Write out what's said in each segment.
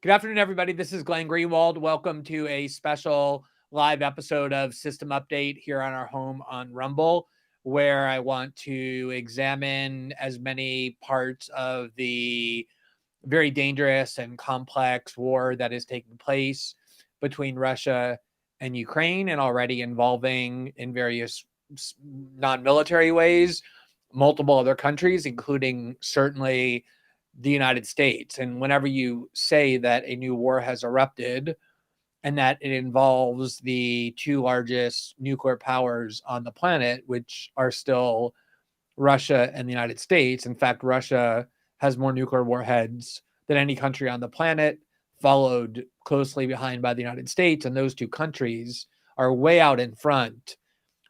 Good afternoon, everybody. This is Glenn Greenwald. Welcome to a special live episode of System Update here on our home on Rumble, where I want to examine as many parts of the very dangerous and complex war that is taking place between Russia and Ukraine, and already involving, in various non-military ways, multiple other countries, including certainly the United States. And whenever you say that a new war has erupted and that it involves the two largest nuclear powers on the planet, which are still Russia and the United States. In fact, Russia has more nuclear warheads than any country on the planet, followed closely behind by the United States. And those two countries are way out in front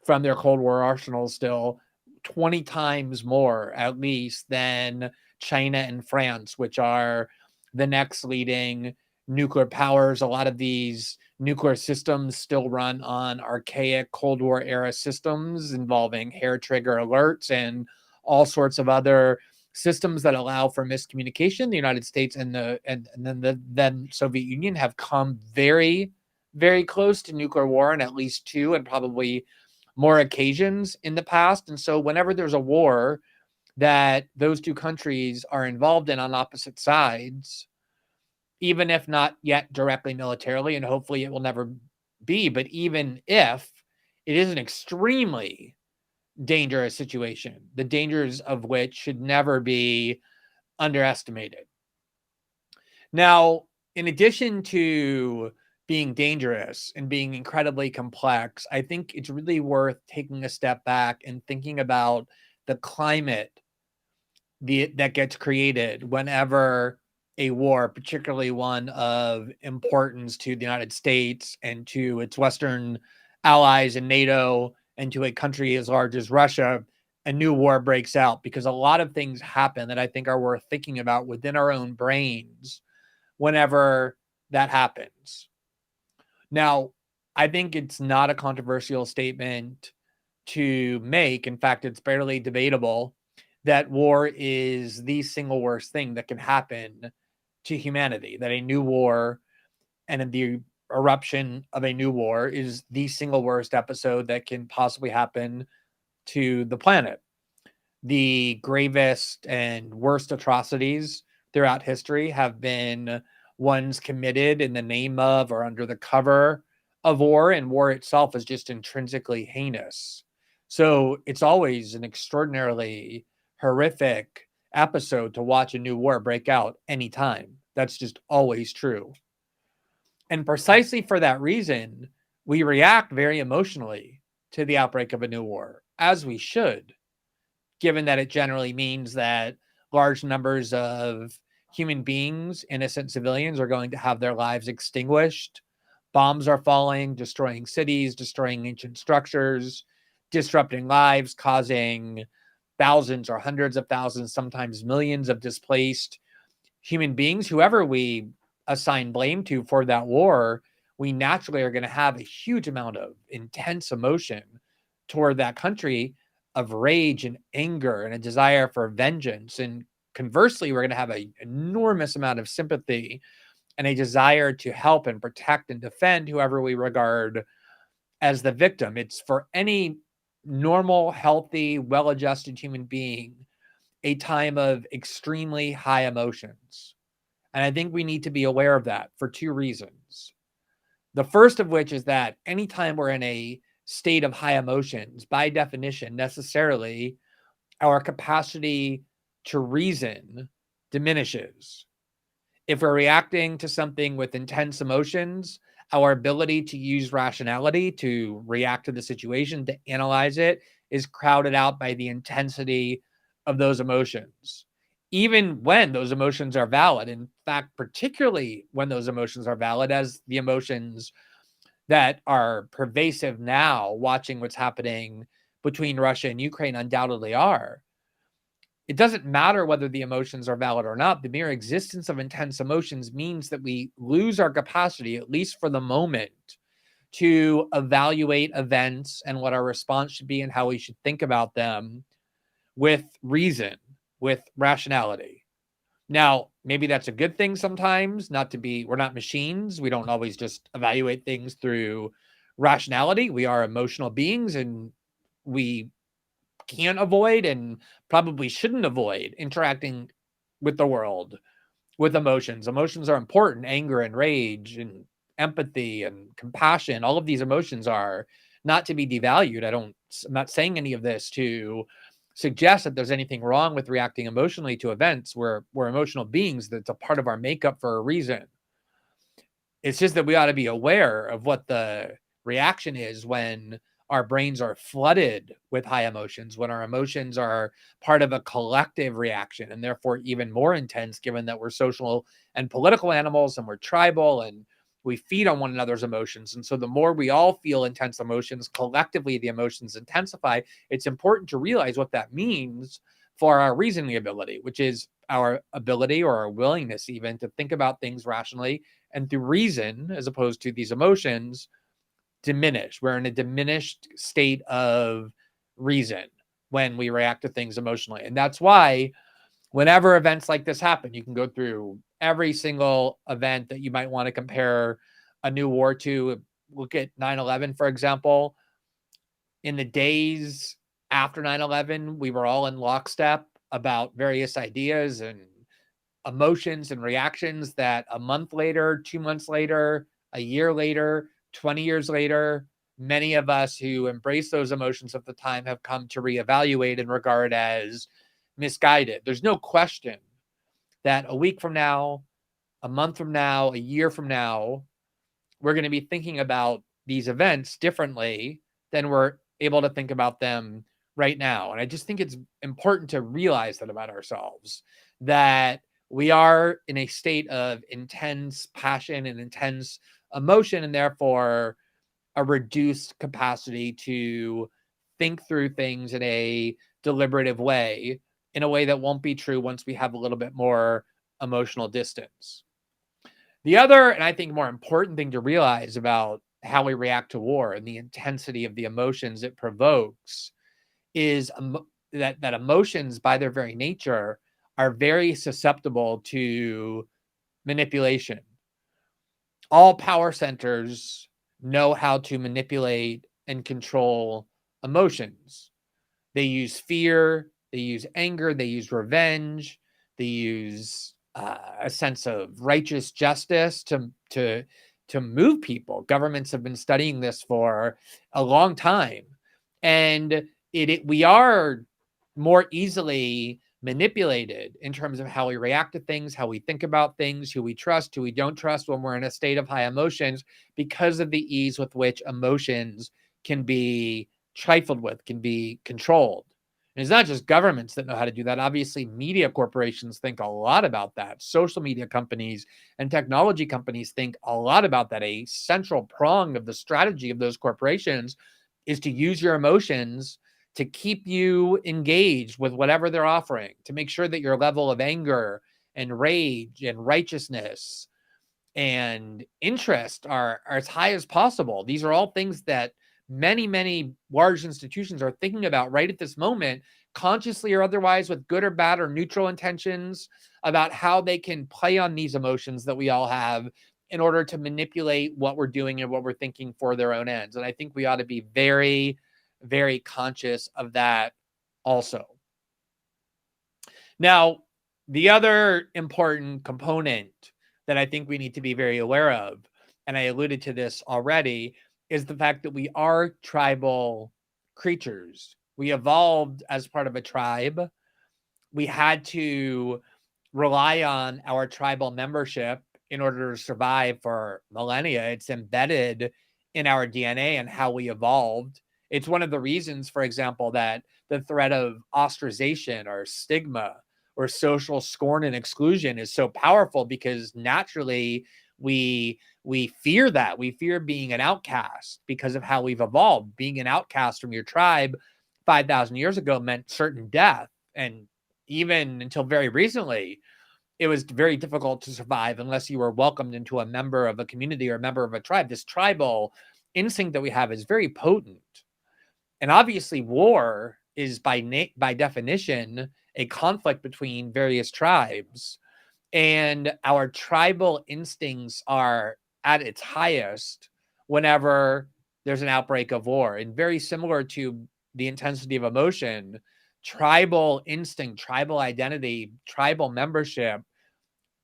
from their Cold War arsenals still, 20 times more, at least, than China and France, which are the next leading nuclear powers. A lot of these nuclear systems still run on archaic Cold War era systems involving hair trigger alerts and all sorts of other systems that allow for miscommunication. The United States and then the Soviet Union have come very, very close to nuclear war on at least two and probably more occasions in the past. And so whenever there's a war that those two countries are involved in on opposite sides, even if not yet directly militarily, and hopefully it will never be, but even if, it is an extremely dangerous situation, the dangers of which should never be underestimated. Now, in addition to being dangerous and being incredibly complex, I think it's really worth taking a step back and thinking about the climate that gets created whenever a war, particularly one of importance to the United States and to its Western allies in NATO and to a country as large as Russia, a new war breaks out, because a lot of things happen that I think are worth thinking about within our own brains whenever that happens. Now, I think it's not a controversial statement to make. In fact, it's barely debatable that war is the single worst thing that can happen to humanity, that a new war and the eruption of a new war is the single worst episode that can possibly happen to the planet. The gravest and worst atrocities throughout history have been ones committed in the name of or under the cover of war, and war itself is just intrinsically heinous. So it's always an extraordinarily horrific episode to watch a new war break out anytime. That's just always true. And precisely for that reason, we react very emotionally to the outbreak of a new war, as we should, given that it generally means that large numbers of human beings, innocent civilians, are going to have their lives extinguished. Bombs are falling, destroying cities, destroying ancient structures, disrupting lives, causing thousands or hundreds of thousands, sometimes millions of displaced human beings. Whoever we assign blame to for that war, we naturally are going to have a huge amount of intense emotion toward that country, of rage and anger and a desire for vengeance. And conversely, we're going to have an enormous amount of sympathy and a desire to help and protect and defend whoever we regard as the victim. It's for any normal, healthy, well-adjusted human being a time of extremely high emotions. And I think we need to be aware of that for two reasons. The first of which is that anytime we're in a state of high emotions, by definition, necessarily, our capacity to reason diminishes. If we're reacting to something with intense emotions, our ability to use rationality to react to the situation, to analyze it, is crowded out by the intensity of those emotions, even when those emotions are valid. In fact, particularly when those emotions are valid, as the emotions that are pervasive now, watching what's happening between Russia and Ukraine undoubtedly are. It doesn't matter whether the emotions are valid or not. The mere existence of intense emotions means that we lose our capacity, at least for the moment, to evaluate events and what our response should be and how we should think about them with reason, with rationality. Now, maybe that's a good thing sometimes, we're not machines. We don't always just evaluate things through rationality. We are emotional beings, and we can't avoid and probably shouldn't avoid interacting with the world with emotions. Emotions are important. Anger and rage and empathy and compassion. All of these emotions are not to be devalued. I'm not saying any of this to suggest that there's anything wrong with reacting emotionally to events. We're emotional beings. That's a part of our makeup for a reason. It's just that we ought to be aware of what the reaction is when our brains are flooded with high emotions, when our emotions are part of a collective reaction and therefore even more intense, given that we're social and political animals and we're tribal and we feed on one another's emotions. And so the more we all feel intense emotions, collectively the emotions intensify. It's important to realize what that means for our reasoning ability, which is our ability or our willingness even to think about things rationally and through reason, as opposed to these emotions, diminish. We're in a diminished state of reason when we react to things emotionally. And that's why whenever events like this happen, you can go through every single event that you might want to compare a new war to. Look at 9/11, for example. In the days after 9/11, we were all in lockstep about various ideas and emotions and reactions that a month later, 2 months later, a year later, 20 years later, many of us who embraced those emotions at the time have come to reevaluate and regard as misguided. There's no question that a week from now, a month from now, a year from now, we're going to be thinking about these events differently than we're able to think about them right now. And I just think it's important to realize that about ourselves, that we are in a state of intense passion and intense emotion, and therefore a reduced capacity to think through things in a deliberative way, in a way that won't be true once we have a little bit more emotional distance. The other, and I think more important thing to realize about how we react to war and the intensity of the emotions it provokes is that emotions, by their very nature, are very susceptible to manipulation. All power centers know how to manipulate and control emotions. They use fear, they use anger, they use revenge, they use a sense of righteous justice to move people. Governments have been studying this for a long time, and we are more easily manipulated in terms of how we react to things, how we think about things, who we trust, who we don't trust when we're in a state of high emotions, because of the ease with which emotions can be trifled with, can be controlled. And it's not just governments that know how to do that. Obviously, media corporations think a lot about that. Social media companies and technology companies think a lot about that. A central prong of the strategy of those corporations is to use your emotions to keep you engaged with whatever they're offering, to make sure that your level of anger and rage and righteousness and interest are as high as possible. These are all things that many, many large institutions are thinking about right at this moment, consciously or otherwise, with good or bad or neutral intentions, about how they can play on these emotions that we all have in order to manipulate what we're doing and what we're thinking for their own ends. And I think we ought to be very, very conscious of that also. Now, the other important component that I think we need to be very aware of, and I alluded to this already, is the fact that we are tribal creatures. We evolved as part of a tribe. We had to rely on our tribal membership in order to survive for millennia. It's embedded in our DNA and how we evolved. It's one of the reasons, for example, that the threat of ostracization or stigma or social scorn and exclusion is so powerful, because naturally we fear that. We fear being an outcast because of how we've evolved. Being an outcast from your tribe 5,000 years ago meant certain death. And even until very recently, it was very difficult to survive unless you were welcomed into a member of a community or a member of a tribe. This tribal instinct that we have is very potent. And obviously, war is by definition a conflict between various tribes. And our tribal instincts are at its highest whenever there's an outbreak of war. And very similar to the intensity of emotion, tribal instinct, tribal identity, tribal membership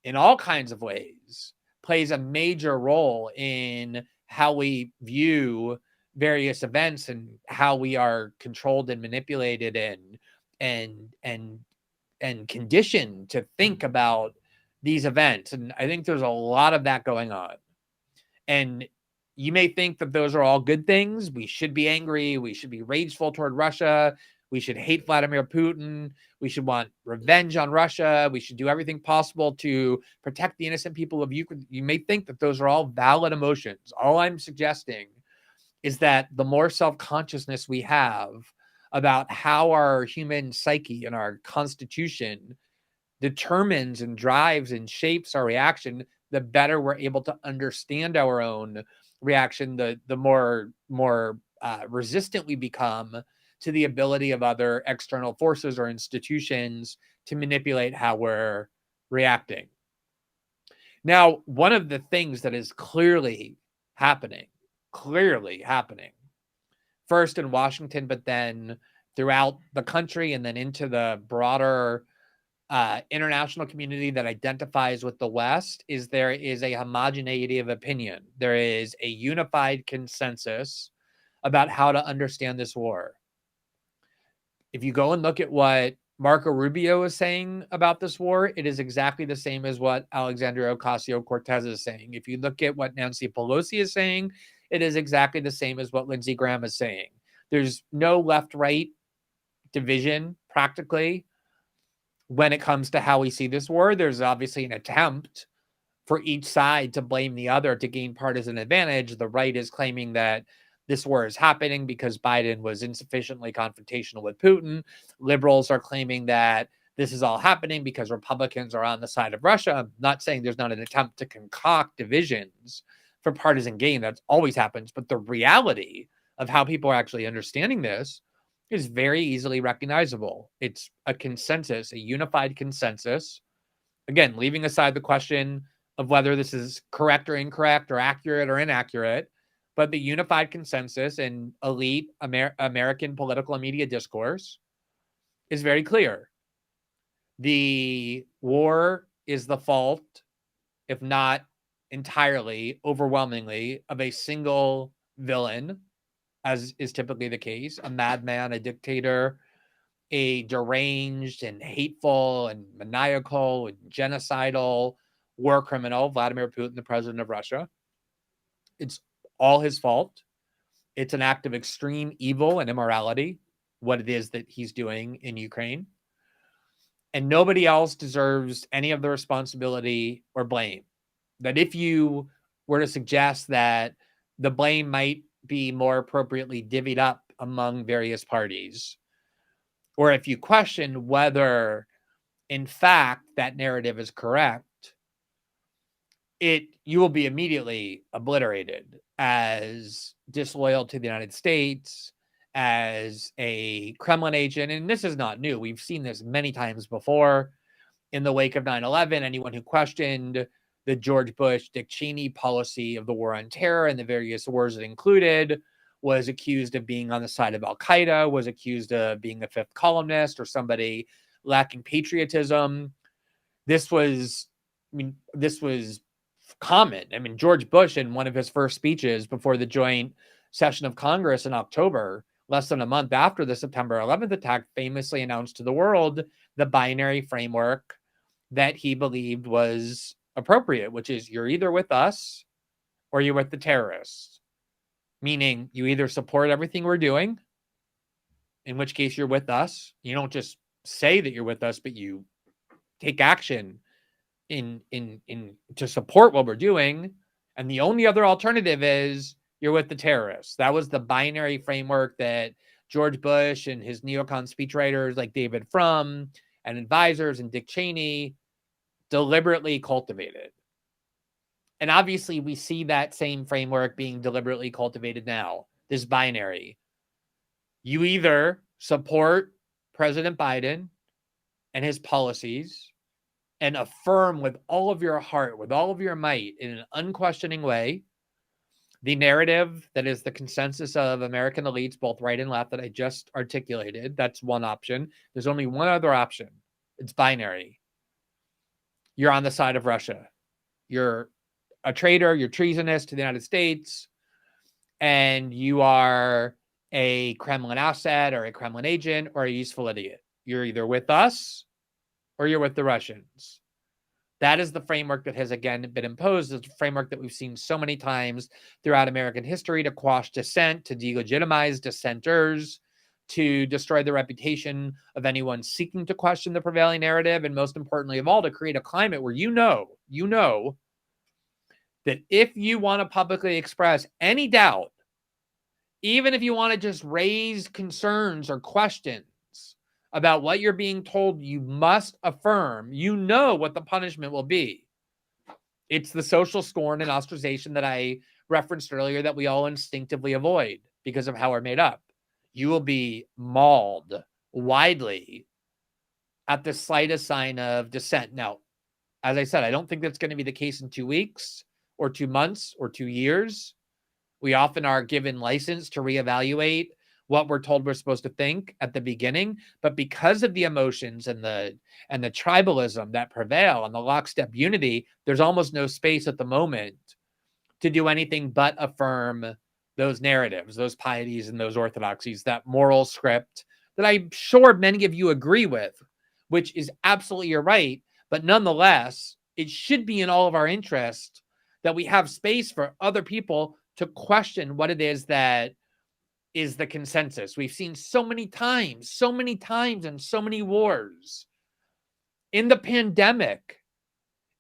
in all kinds of ways plays a major role in how we view various events and how we are controlled and manipulated and conditioned to think about these events. And I think there's a lot of that going on. And you may think that those are all good things. We should be angry. We should be rageful toward Russia. We should hate Vladimir Putin. We should want revenge on Russia. We should do everything possible to protect the innocent people of Ukraine. You may think that those are all valid emotions. All I'm suggesting is that the more self-consciousness we have about how our human psyche and our constitution determines and drives and shapes our reaction, the better we're able to understand our own reaction, the more resistant we become to the ability of other external forces or institutions to manipulate how we're reacting. Now, one of the things that is clearly happening, first in Washington, but then throughout the country and then into the broader international community that identifies with the West, is there is a homogeneity of opinion. There is a unified consensus about how to understand this war. If you go and look at what Marco Rubio is saying about this war, it is exactly the same as what Alexandria Ocasio-Cortez is saying. If you look at what Nancy Pelosi is saying, it is exactly the same as what Lindsey Graham is saying. There's no left-right division, practically, when it comes to how we see this war. There's obviously an attempt for each side to blame the other to gain partisan advantage. The right is claiming that this war is happening because Biden was insufficiently confrontational with Putin. Liberals are claiming that this is all happening because Republicans are on the side of Russia. I'm not saying there's not an attempt to concoct divisions for partisan gain. That always happens. But the reality of how people are actually understanding this is very easily recognizable. It's a consensus, a unified consensus. Again, leaving aside the question of whether this is correct or incorrect or accurate or inaccurate, but the unified consensus in elite American political and media discourse is very clear. The war is the fault, if not entirely, overwhelmingly, of a single villain, as is typically the case, a madman, a dictator, a deranged and hateful and maniacal and genocidal war criminal, Vladimir Putin, the president of Russia. It's all his fault. It's an act of extreme evil and immorality, what it is that he's doing in Ukraine. And nobody else deserves any of the responsibility or blame. That if you were to suggest that the blame might be more appropriately divvied up among various parties, or if you question whether, in fact, that narrative is correct, you will be immediately obliterated as disloyal to the United States, as a Kremlin agent. And this is not new. We've seen this many times before. In the wake of 9/11, anyone who questioned the George Bush, Dick Cheney policy of the war on terror and the various wars it included was accused of being on the side of Al-Qaeda, was accused of being a fifth columnist or somebody lacking patriotism. This was common. George Bush, in one of his first speeches before the joint session of Congress in October, less than a month after the September 11th attack, famously announced to the world the binary framework that he believed was appropriate, which is you're either with us or you're with the terrorists. Meaning you either support everything we're doing, in which case you're with us. You don't just say that you're with us, but you take action to support what we're doing. And the only other alternative is you're with the terrorists. That was the binary framework that George Bush and his neocon speechwriters like David Frum and advisors and Dick Cheney deliberately cultivated. And obviously we see that same framework being deliberately cultivated now, this binary. You either support President Biden and his policies and affirm with all of your heart, with all of your might, in an unquestioning way, the narrative that is the consensus of American elites, both right and left, that I just articulated. That's one option. There's only one other option. It's binary. You're on the side of Russia. You're a traitor, you're treasonous to the United States, and you are a Kremlin asset or a Kremlin agent or a useful idiot. You're either with us or you're with the Russians. That is the framework that has, again, been imposed. It's a framework that we've seen so many times throughout American history to quash dissent, to delegitimize dissenters, to destroy the reputation of anyone seeking to question the prevailing narrative, and most importantly of all, to create a climate where you know that if you want to publicly express any doubt, even if you want to just raise concerns or questions about what you're being told, you must affirm, you know what the punishment will be. It's the social scorn and ostracization that I referenced earlier that we all instinctively avoid because of how we're made up. You will be mauled widely at the slightest sign of dissent. Now, as I said, I don't think that's going to be the case in 2 weeks or 2 months or 2 years. We often are given license to reevaluate what we're told we're supposed to think at the beginning, but because of the emotions and the tribalism that prevail and the lockstep unity, there's almost no space at the moment to do anything but affirm those narratives, those pieties and those orthodoxies, that moral script that I'm sure many of you agree with, which is absolutely your right, but nonetheless, it should be in all of our interest that we have space for other people to question what it is that is the consensus. We've seen so many times and so many wars, in the pandemic,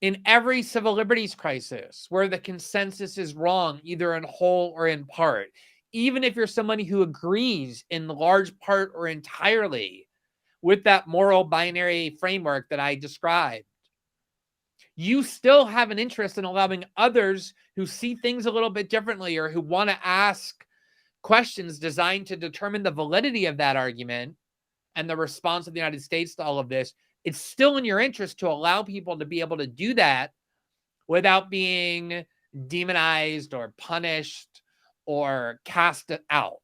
in every civil liberties crisis, where the consensus is wrong, either in whole or in part. Even if you're somebody who agrees in large part or entirely with that moral binary framework that I described, you still have an interest in allowing others who see things a little bit differently or who want to ask questions designed to determine the validity of that argument and the response of the United States to all of this. It's still in your interest to allow people to be able to do that without being demonized or punished or cast out.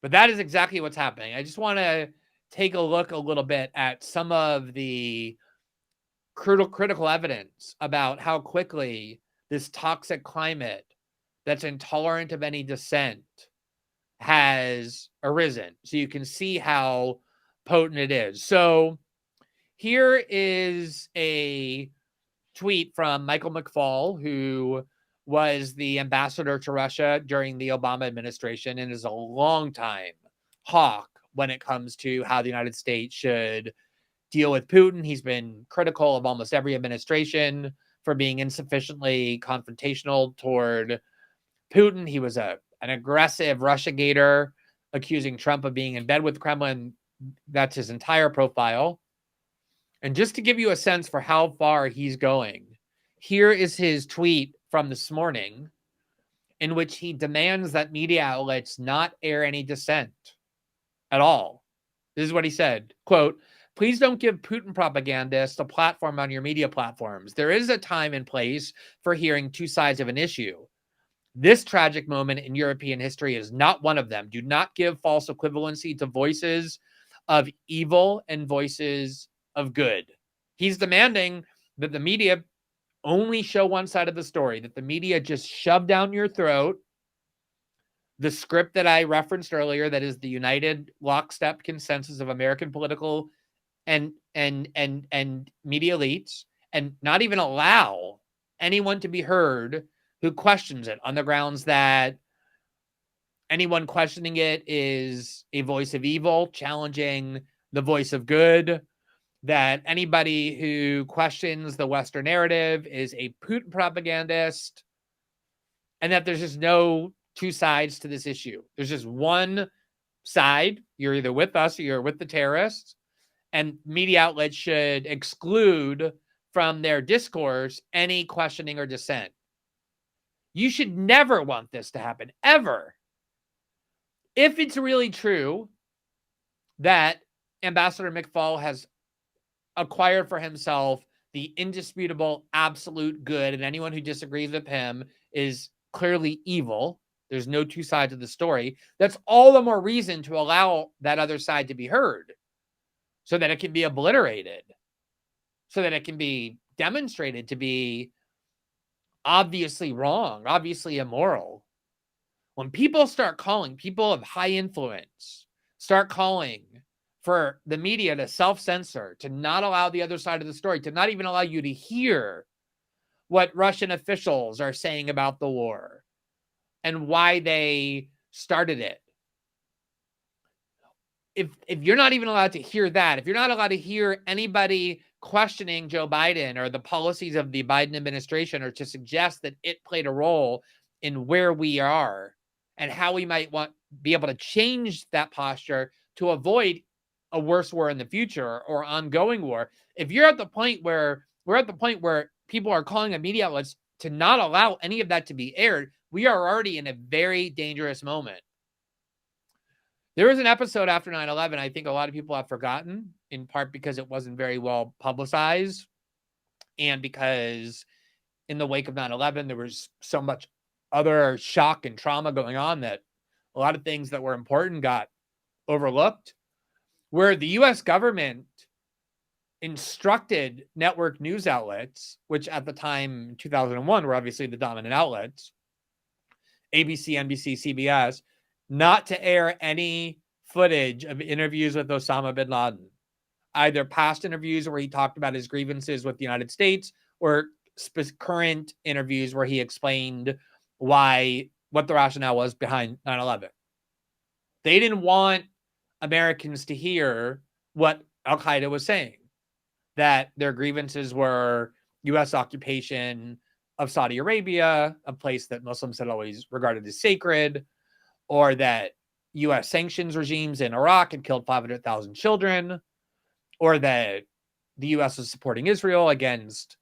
But that is exactly what's happening. I just want to take a look a little bit at some of the critical evidence about how quickly this toxic climate that's intolerant of any dissent has arisen. So you can see how potent it is. So here is a tweet from Michael McFaul, who was the ambassador to Russia during the Obama administration and is a longtime hawk when it comes to how the United States should deal with Putin. He's been critical of almost every administration for being insufficiently confrontational toward Putin. He was an aggressive Russiagator, accusing Trump of being in bed with the Kremlin. That's his entire profile. And just to give you a sense for how far he's going, here is his tweet from this morning in which he demands that media outlets not air any dissent at all. This is what he said, quote, "Please don't give Putin propagandists a platform on your media platforms. There is a time and place for hearing two sides of an issue. This tragic moment in European history is not one of them. Do not give false equivalency to voices of evil and voices of good." He's demanding that the media only show one side of the story, that the media just shove down your throat the script that I referenced earlier, that is the united lockstep consensus of American political and media elites, and not even allow anyone to be heard who questions it on the grounds that anyone questioning it is a voice of evil, challenging the voice of good, that anybody who questions the Western narrative is a Putin propagandist, and that there's just no two sides to this issue. There's just one side. You're either with us or you're with the terrorists, and media outlets should exclude from their discourse any questioning or dissent. You should never want this to happen, ever. If it's really true that Ambassador McFaul has acquired for himself the indisputable absolute good, and anyone who disagrees with him is clearly evil. There's no two sides of the story. That's all the more reason to allow that other side to be heard so that it can be obliterated, so that it can be demonstrated to be obviously wrong, obviously immoral. When people start calling, people of high influence start calling for the media to self-censor, to not allow the other side of the story, to not even allow you to hear what Russian officials are saying about the war and why they started it. If you're not even allowed to hear that, if you're not allowed to hear anybody questioning Joe Biden or the policies of the Biden administration, or to suggest that it played a role in where we are and how we might be able to change that posture to avoid a worse war in the future or ongoing war. If you're at the point where people are calling on media outlets to not allow any of that to be aired, we are already in a very dangerous moment. There was an episode after 9/11 I think a lot of people have forgotten, in part because it wasn't very well publicized, and because in the wake of 9/11 there was so much other shock and trauma going on that a lot of things that were important got overlooked, where the U.S. government instructed network news outlets, which at the time in 2001 were obviously the dominant outlets, ABC, NBC, CBS, not to air any footage of interviews with Osama bin Laden, either past interviews where he talked about his grievances with the United States or current interviews where he explained what the rationale was behind 9/11. They didn't want Americans to hear what Al-Qaeda was saying, that their grievances were U.S. occupation of Saudi Arabia, a place that Muslims had always regarded as sacred, or that U.S. sanctions regimes in Iraq had killed 500,000 children, or that the U.S. was supporting Israel against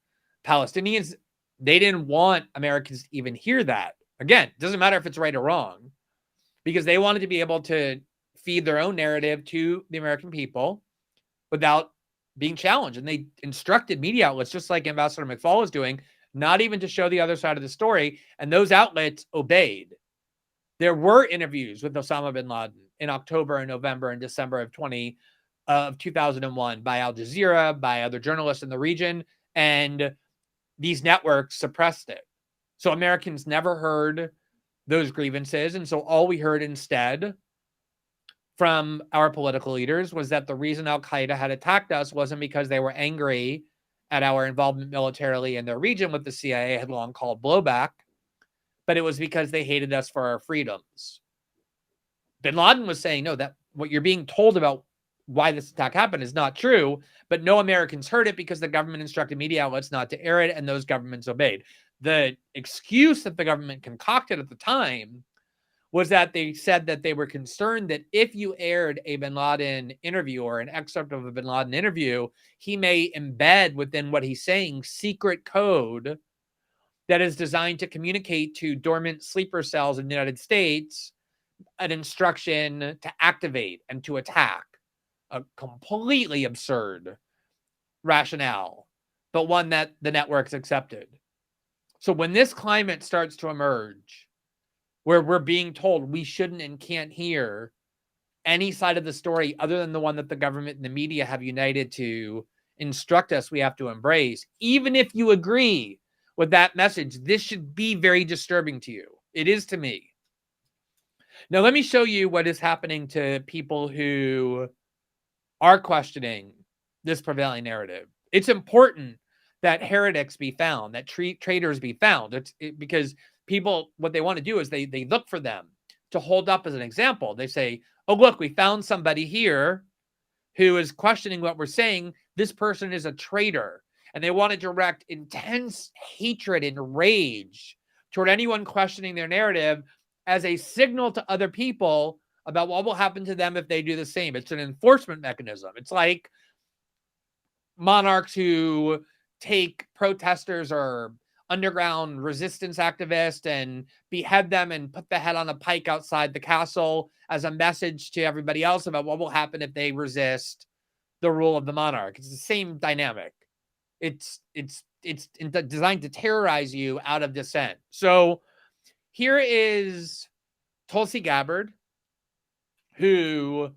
Palestinians. They didn't want Americans to even hear that. Again, it doesn't matter if it's right or wrong, because they wanted to be able to feed their own narrative to the American people without being challenged. And they instructed media outlets, just like Ambassador McFaul is doing, not even to show the other side of the story. And those outlets obeyed. There were interviews with Osama bin Laden in October and November and December of 2001 by Al Jazeera, by other journalists in the region, and these networks suppressed it. So Americans never heard those grievances. And so all we heard instead from our political leaders was that the reason Al-Qaeda had attacked us wasn't because they were angry at our involvement militarily in their region, what the CIA had long called blowback, but it was because they hated us for our freedoms. Bin Laden was saying, no, that what you're being told about why this attack happened is not true, but no Americans heard it because the government instructed media outlets not to air it, and those governments obeyed. The excuse that the government concocted at the time was that they said that they were concerned that if you aired a bin Laden interview or an excerpt of a bin Laden interview, he may embed within what he's saying secret code that is designed to communicate to dormant sleeper cells in the United States an instruction to activate and to attack. A completely absurd rationale, but one that the networks accepted. So when this climate starts to emerge, where we're being told we shouldn't and can't hear any side of the story other than the one that the government and the media have united to instruct us we have to embrace, even if you agree with that message, this should be very disturbing to you. It is to me. Now, let me show you what is happening to people who are questioning this prevailing narrative. It's important that heretics be found, that traitors be found. Because people, what they want to do is they look for them to hold up as an example. They say, oh, look, we found somebody here who is questioning what we're saying. This person is a traitor. And they want to direct intense hatred and rage toward anyone questioning their narrative as a signal to other people about what will happen to them if they do the same. It's an enforcement mechanism. It's like monarchs who take protesters or underground resistance activists and behead them and put the head on a pike outside the castle as a message to everybody else about what will happen if they resist the rule of the monarch. It's the same dynamic. It's designed to terrorize you out of dissent. So here is Tulsi Gabbard, who,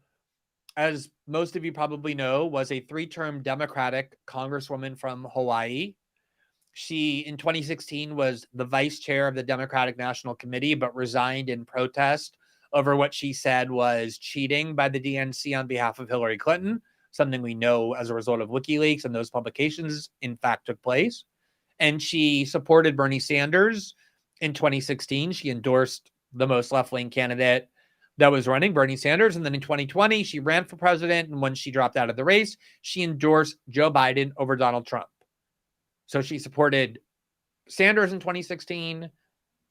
as most of you probably know, was a 3-term Democratic congresswoman from Hawaii. She, in 2016, was the vice chair of the Democratic National Committee, but resigned in protest over what she said was cheating by the DNC on behalf of Hillary Clinton, something we know as a result of WikiLeaks and those publications, in fact, took place. And she supported Bernie Sanders in 2016. She endorsed the most left-wing candidate that was running, Bernie Sanders. And then in 2020, she ran for president. And when she dropped out of the race, she endorsed Joe Biden over Donald Trump. So she supported Sanders in 2016,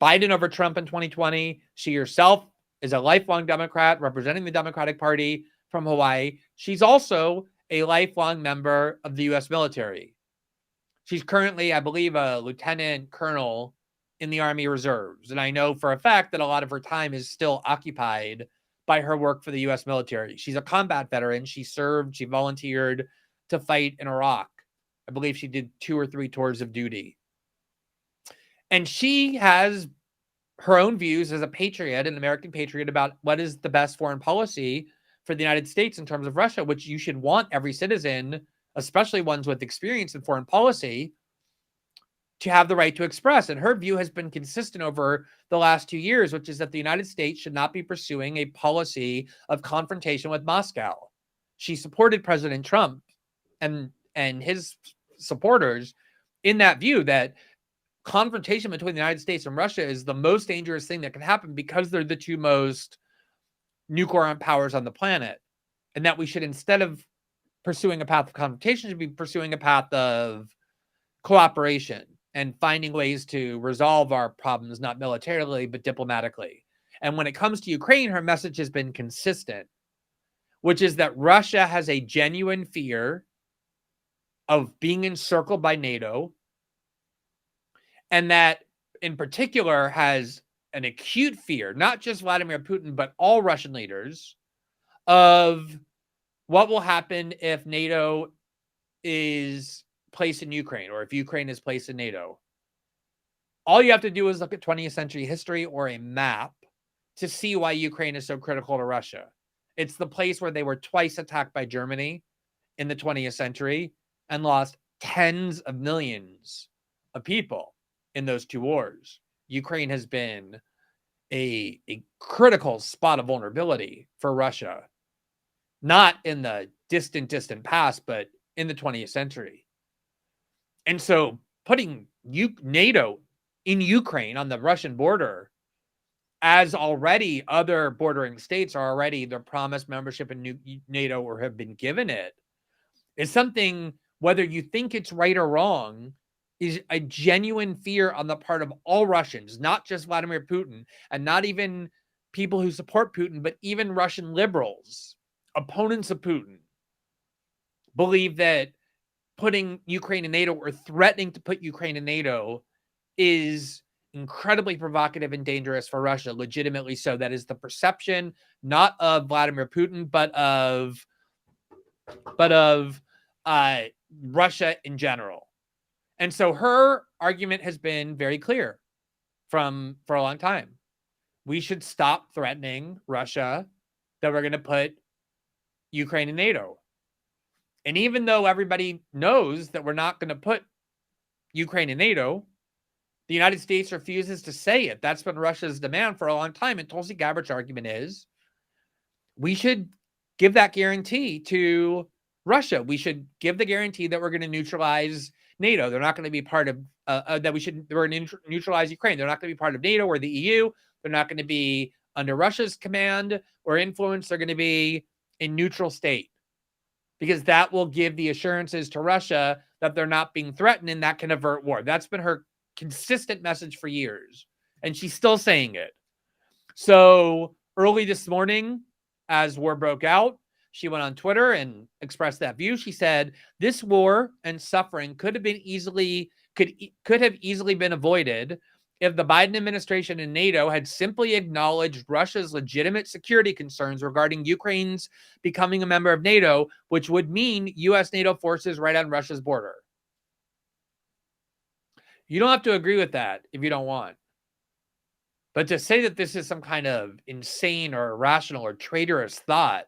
Biden over Trump in 2020. She herself is a lifelong Democrat representing the Democratic Party from Hawaii. She's also a lifelong member of the U.S. military. She's currently, I believe, a lieutenant colonel in the Army Reserves. And I know for a fact that a lot of her time is still occupied by her work for the U.S. military. She's a combat veteran. She volunteered to fight in Iraq. I believe she did 2 or 3 tours of duty. And she has her own views as a patriot, an American patriot, about what is the best foreign policy for the United States in terms of Russia, which you should want every citizen, especially ones with experience in foreign policy, to have the right to express. And her view has been consistent over the last 2 years, which is that the United States should not be pursuing a policy of confrontation with Moscow. She supported President Trump and his supporters in that view that confrontation between the United States and Russia is the most dangerous thing that can happen because they're the 2 most nuclear powers on the planet. And that we should, instead of pursuing a path of confrontation, should be pursuing a path of cooperation and finding ways to resolve our problems, not militarily, but diplomatically. And when it comes to Ukraine, her message has been consistent, which is that Russia has a genuine fear of being encircled by NATO, and that in particular has an acute fear, not just Vladimir Putin, but all Russian leaders, of what will happen if NATO is placed in Ukraine, or if Ukraine is placed in NATO. All you have to do is look at 20th century history or a map to see why Ukraine is so critical to Russia. It's the place where they were twice attacked by Germany in the 20th century and lost tens of millions of people in those 2 wars. Ukraine has been a critical spot of vulnerability for Russia, not in the distant past, but in the 20th century. And so putting NATO in Ukraine on the Russian border, as already other bordering states are already their promised membership in NATO or have been given it, is something, whether you think it's right or wrong, is a genuine fear on the part of all Russians, not just Vladimir Putin, and not even people who support Putin, but even Russian liberals, opponents of Putin, believe that putting Ukraine in NATO or threatening to put Ukraine in NATO is incredibly provocative and dangerous for Russia, legitimately so. That is the perception, not of Vladimir Putin, but of Russia in general. And so her argument has been very clear for a long time. We should stop threatening Russia that we're going to put Ukraine in NATO. And even though everybody knows that we're not going to put Ukraine in NATO, the United States refuses to say it. That's been Russia's demand for a long time. And Tulsi Gabbard's argument is we should give that guarantee to Russia. We should give the guarantee that we're going to neutralize NATO. They're not going to be part of we're going to neutralize Ukraine. They're not going to be part of NATO or the EU. They're not going to be under Russia's command or influence. They're going to be a neutral state, because that will give the assurances to Russia that they're not being threatened, and that can avert war. That's been her consistent message for years, and she's still saying it. So early this morning, as war broke out, she went on Twitter and expressed that view. She said, "This war and suffering could have easily been avoided if the Biden administration and NATO had simply acknowledged Russia's legitimate security concerns regarding Ukraine's becoming a member of NATO, which would mean U.S. NATO forces right on Russia's border. You don't have to agree with that if you don't want. But to say that this is some kind of insane or irrational or traitorous thought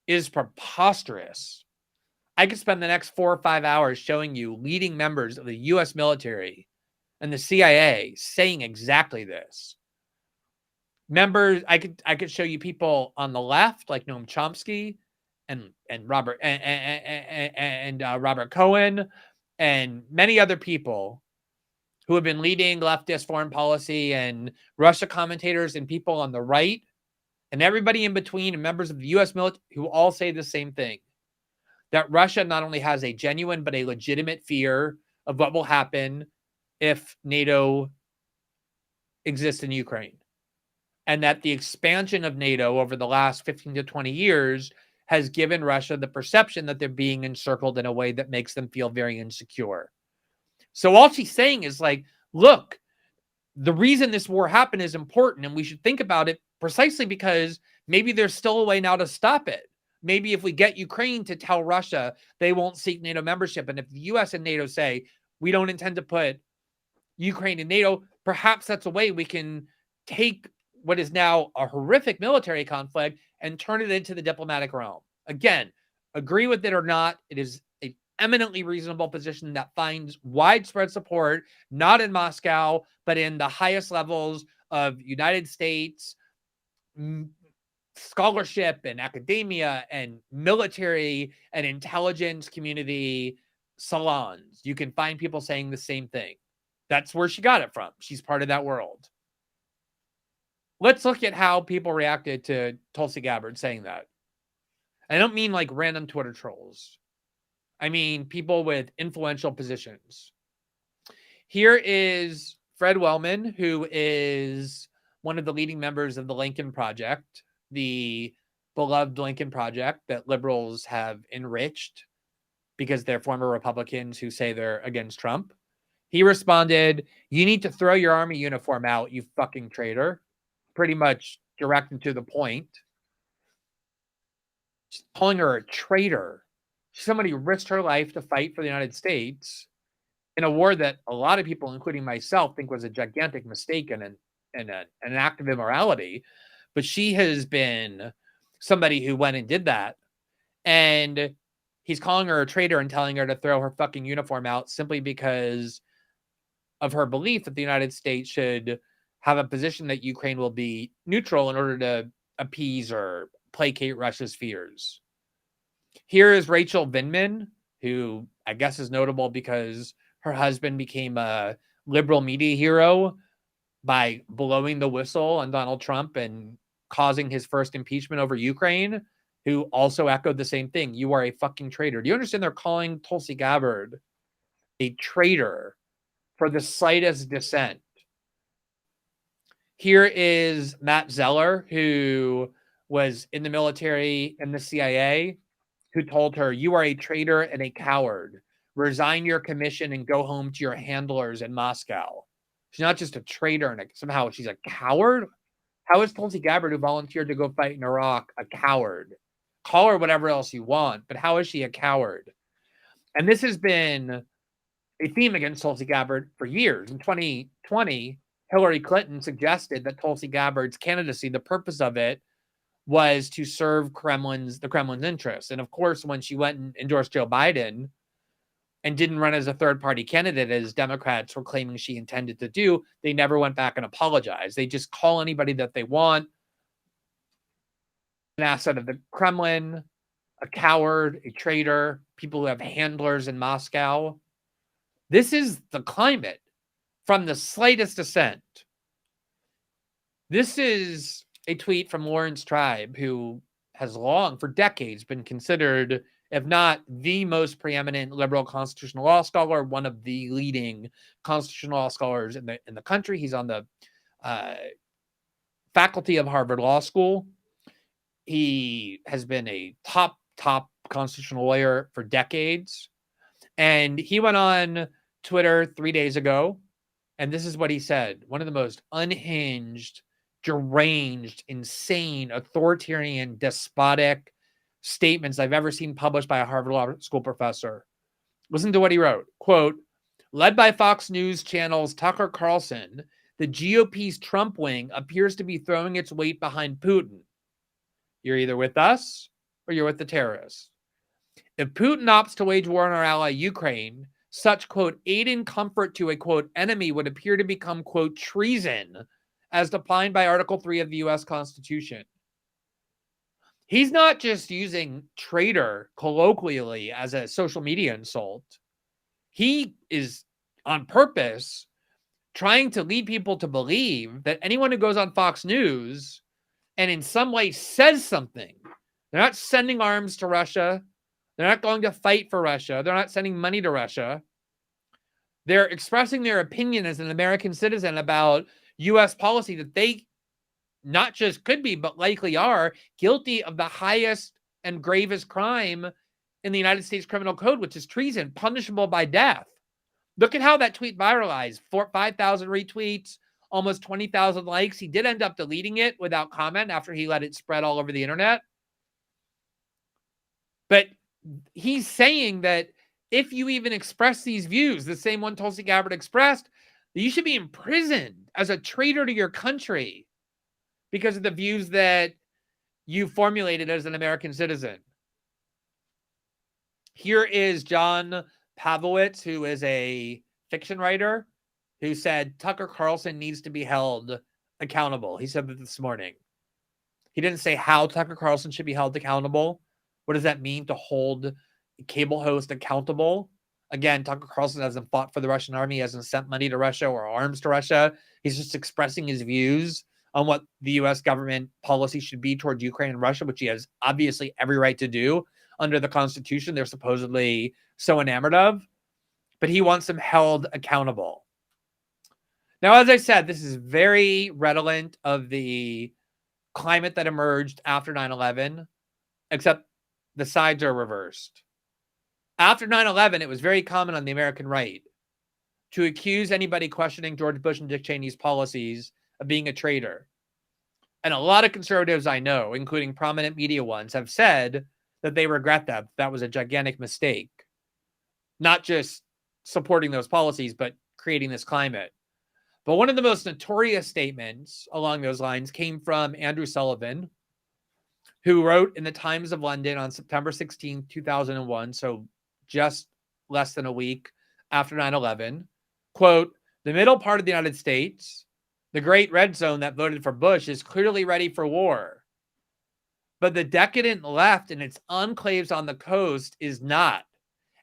is preposterous. I could spend the next 4 or 5 hours showing you leading members of the U.S. military and the CIA saying exactly this. Members, I could show you people on the left like Noam Chomsky and Robert and Robert Cohen and many other people who have been leading leftist foreign policy, and Russia commentators and people on the right and everybody in between and members of the U.S. military who all say the same thing, that Russia not only has a genuine but a legitimate fear of what will happen if NATO exists in Ukraine, and that the expansion of NATO over the last 15 to 20 years has given Russia the perception that they're being encircled in a way that makes them feel very insecure. So all she's saying is like, look, the reason this war happened is important, and we should think about it precisely because maybe there's still a way now to stop it. Maybe if we get Ukraine to tell Russia they won't seek NATO membership, and if the U.S. and NATO say we don't intend to put Ukraine in NATO, perhaps that's a way we can take what is now a horrific military conflict and turn it into the diplomatic realm. Again, agree with it or not, it is an eminently reasonable position that finds widespread support, not in Moscow, but in the highest levels of United States scholarship and academia and military and intelligence community salons. You can find people saying the same thing. That's where she got it from. She's part of that world. Let's look at how people reacted to Tulsi Gabbard saying that. I don't mean like random Twitter trolls. I mean people with influential positions. Here is Fred Wellman, who is one of the leading members of the Lincoln Project, the beloved Lincoln Project that liberals have enriched because they're former Republicans who say they're against Trump. He responded, "You need to throw your army uniform out, you fucking traitor." Pretty much direct and to the point. She's calling her a traitor. She's somebody who risked her life to fight for the United States in a war that a lot of people, including myself, think was a gigantic mistake and an act of immorality. But she has been somebody who went and did that. And he's calling her a traitor and telling her to throw her fucking uniform out simply because of her belief that the United States should have a position that Ukraine will be neutral in order to appease or placate Russia's fears. Here is Rachel Vinman, who I guess is notable because her husband became a liberal media hero by blowing the whistle on Donald Trump and causing his first impeachment over Ukraine, who also echoed the same thing. You are a fucking traitor. Do you understand they're calling Tulsi Gabbard a traitor for the slightest dissent? Here is Matt Zeller, who was in the military and the CIA, who told her, "You are a traitor and a coward. Resign your commission and go home to your handlers in Moscow." She's not just a traitor and somehow she's a coward. How is Tulsi Gabbard, who volunteered to go fight in Iraq, a coward? Call her whatever else you want, but how is she a coward? And this has been a theme against Tulsi Gabbard for years. In 2020, Hillary Clinton suggested that Tulsi Gabbard's candidacy, the purpose of it was to serve the Kremlin's interests. And of course, when she went and endorsed Joe Biden and didn't run as a third-party candidate, as Democrats were claiming she intended to do, they never went back and apologized. They just call anybody that they want an asset of the Kremlin, a coward, a traitor, people who have handlers in Moscow. This is the climate from the slightest dissent. This is a tweet from Lawrence Tribe, who has long, for decades, been considered, if not the most preeminent liberal constitutional law scholar, one of the leading constitutional law scholars in the country. He's on the faculty of Harvard Law School. He has been a top constitutional lawyer for decades. And he went on Twitter 3 days ago And this is what he said. One of the most unhinged, deranged, insane, authoritarian, despotic statements I've ever seen published by a Harvard Law School professor. Listen to what he wrote. Quote, led by Fox News Channel's Tucker Carlson, the GOP's Trump wing appears to be throwing its weight behind Putin. You're either with us or you're with the terrorists. If Putin opts to wage war on our ally Ukraine, such, quote, aid and comfort to a, quote, enemy would appear to become, quote, treason, as defined by Article 3 of the U.S. Constitution. He's not just using traitor colloquially as a social media insult. He is on purpose trying to lead people to believe that anyone who goes on Fox News and in some way says something, they're not sending arms to Russia. They're not going to fight for Russia. They're not sending money to Russia. They're expressing their opinion as an American citizen about U.S. policy that they not just could be, but likely are guilty of the highest and gravest crime in the United States Criminal Code, which is treason, punishable by death. Look at how that tweet viralized. 5,000 retweets, almost 20,000 likes. He did end up deleting it without comment after he let it spread all over the internet. But he's saying that if you even express these views, the same one Tulsi Gabbard expressed, that you should be imprisoned as a traitor to your country because of the views that you formulated as an American citizen. Here is John Pavlovitz, who is a fiction writer, who said Tucker Carlson needs to be held accountable. He said that this morning. He didn't say how Tucker Carlson should be held accountable. What does that mean to hold a cable host accountable? Again, Tucker Carlson hasn't fought for the Russian army, he hasn't sent money to Russia or arms to Russia. He's just expressing his views on what the U.S. government policy should be toward Ukraine and Russia, which he has obviously every right to do under the Constitution they're supposedly so enamored of. But he wants them held accountable. Now, as I said, this is very redolent of the climate that emerged after 9/11, except the sides are reversed. After 9/11, it was very common on the American right to accuse anybody questioning George Bush and Dick Cheney's policies of being a traitor. And a lot of conservatives I know, including prominent media ones, have said that they regret that. That was a gigantic mistake. Not just supporting those policies, but creating this climate. But one of the most notorious statements along those lines came from Andrew Sullivan, who wrote in the Times of London on September 16, 2001, so just less than a week after 9/11, quote, the middle part of the United States, the great red zone that voted for Bush, is clearly ready for war. But the decadent left and its enclaves on the coast is not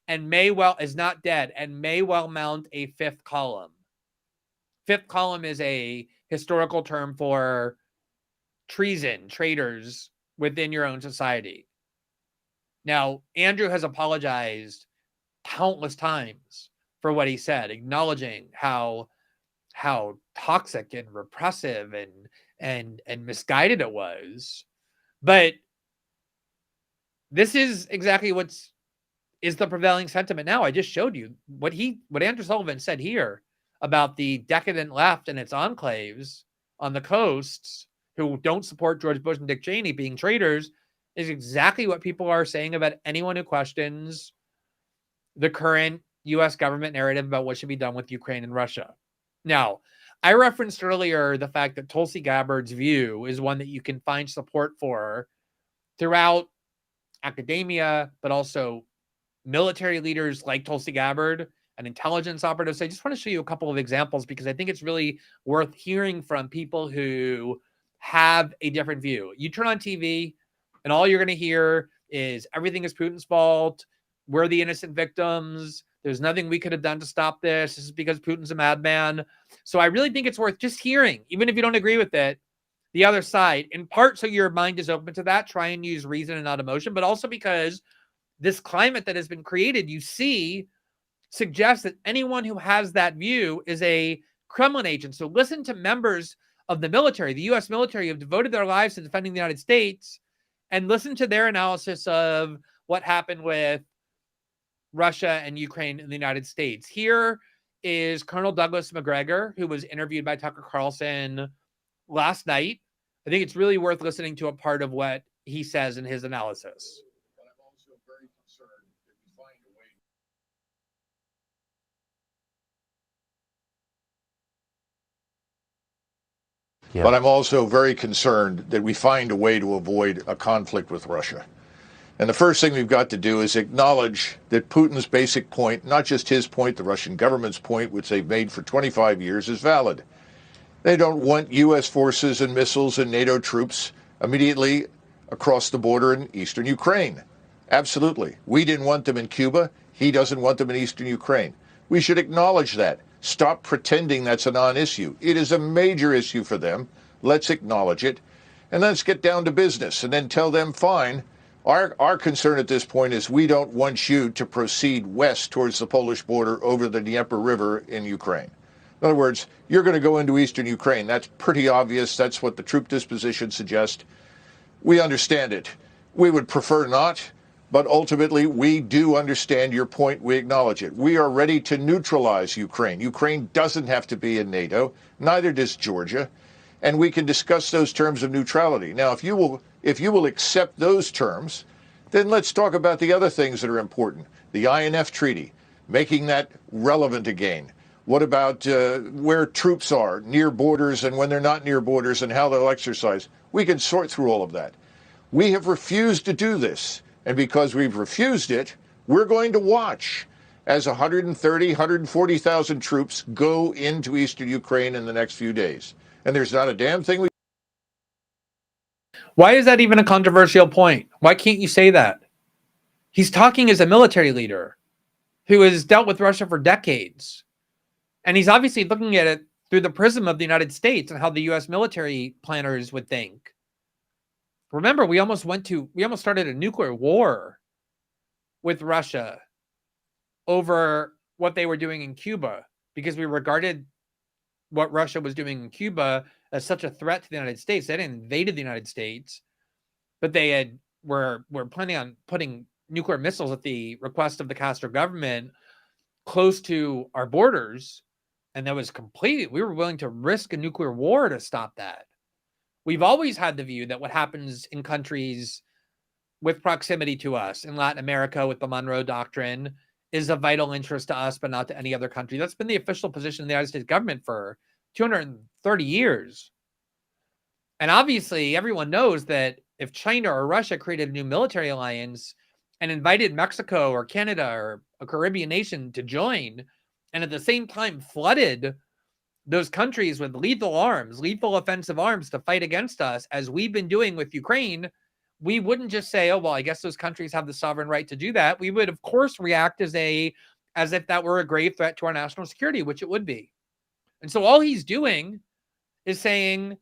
dead and may well mount a fifth column. Fifth column is a historical term for treason, traitors within your own society. Now, Andrew has apologized countless times for what he said, acknowledging how toxic and repressive and misguided it was. But this is exactly is the prevailing sentiment now. I just showed you what Andrew Sullivan said here about the decadent left and its enclaves on the coasts who don't support George Bush and Dick Cheney being traitors is exactly what people are saying about anyone who questions the current U.S. government narrative about what should be done with Ukraine and Russia. Now, I referenced earlier the fact that Tulsi Gabbard's view is one that you can find support for throughout academia, but also military leaders like Tulsi Gabbard and intelligence operatives. I just want to show you a couple of examples because I think it's really worth hearing from people who have a different view. You turn on TV and all you're going to hear is everything is Putin's fault. We're the innocent victims. There's nothing we could have done to stop this. This is because Putin's a madman. So I really think it's worth just hearing, even if you don't agree with it, the other side, in part so your mind is open to that. Try and use reason and not emotion, but also because this climate that has been created, you see, suggests that anyone who has that view is a Kremlin agent. So listen to members of the military, the U.S. military, who have devoted their lives to defending the United States, and listen to their analysis of what happened with Russia and Ukraine in the United States. Here is Colonel Douglas McGregor, who was interviewed by Tucker Carlson last night. I think it's really worth listening to a part of what he says in his analysis. But I'm also very concerned that we find a way. Yeah. But I'm also very concerned that we find a way to avoid a conflict with Russia. And the first thing we've got to do is acknowledge that Putin's basic point, not just his point, the Russian government's point, which they've made for 25 years, is valid. They don't want U.S. forces and missiles and NATO troops immediately across the border in eastern Ukraine. Absolutely. We didn't want them in Cuba. He doesn't want them in eastern Ukraine. We should acknowledge that. Stop pretending that's a non-issue. It is a major issue for them. Let's acknowledge it. And let's get down to business and then tell them, fine, our concern at this point is we don't want you to proceed west towards the Polish border over the Dnieper River in Ukraine. In other words, you're going to go into eastern Ukraine. That's pretty obvious. That's what the troop disposition suggests. We understand it. We would prefer not, but ultimately we do understand your point. We acknowledge it. We are ready to neutralize Ukraine. Ukraine doesn't have to be in NATO, neither does Georgia, and we can discuss those terms of neutrality. Now, if you will accept those terms, then let's talk about the other things that are important. The INF Treaty, making that relevant again. What about where troops are near borders and when they're not near borders and how they'll exercise? We can sort through all of that. We have refused to do this. And because we've refused it, we're going to watch as 130, 140,000 troops go into eastern Ukraine in the next few days. And there's not a damn thing we... Why is that even a controversial point? Why can't you say that? He's talking as a military leader who has dealt with Russia for decades. And he's obviously looking at it through the prism of the United States and how the U.S. military planners would think. Remember, we almost started a nuclear war with Russia over what they were doing in Cuba because we regarded what Russia was doing in Cuba as such a threat to the United States. They hadn't invaded the United States, but they were planning on putting nuclear missiles at the request of the Castro government close to our borders. And that was we were willing to risk a nuclear war to stop that. We've always had the view that what happens in countries with proximity to us, in Latin America with the Monroe Doctrine, is of vital interest to us, but not to any other country. That's been the official position of the United States government for 230 years. And obviously, everyone knows that if China or Russia created a new military alliance and invited Mexico or Canada or a Caribbean nation to join, and at the same time flooded those countries with lethal offensive arms to fight against us, as we've been doing with Ukraine, we wouldn't just say, oh, well, I guess those countries have the sovereign right to do that. We would, of course, react as if that were a grave threat to our national security, which it would be. And so all he's doing is saying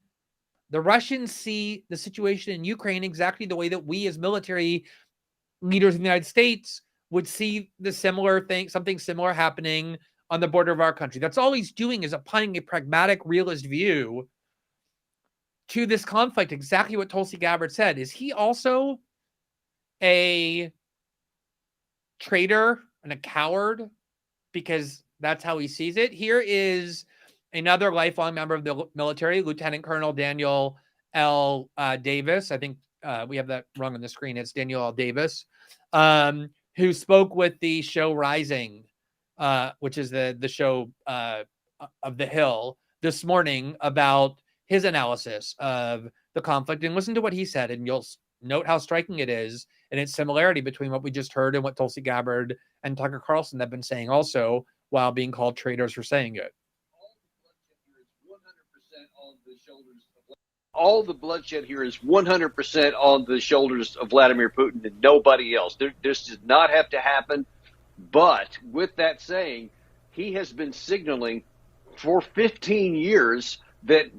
the Russians see the situation in Ukraine exactly the way that we as military leaders in the United States would see something similar happening on the border of our country. That's all he's doing, is applying a pragmatic, realist view to this conflict. Exactly what Tulsi Gabbard said. Is he also a traitor and a coward because that's how he sees it? Here is another lifelong member of the military, Lieutenant Colonel Daniel L. Davis. I think we have that wrong on the screen. It's Daniel L. Davis, who spoke with the show Rising, which is the show of The Hill, this morning about his analysis of the conflict. And listen to what he said, and you'll note how striking it is and its similarity between what we just heard and what Tulsi Gabbard and Tucker Carlson have been saying also, while being called traitors for saying it. All the bloodshed here is 100% on the shoulders of Vladimir Putin and nobody else. This does not have to happen. But with that saying, he has been signaling for 15 years that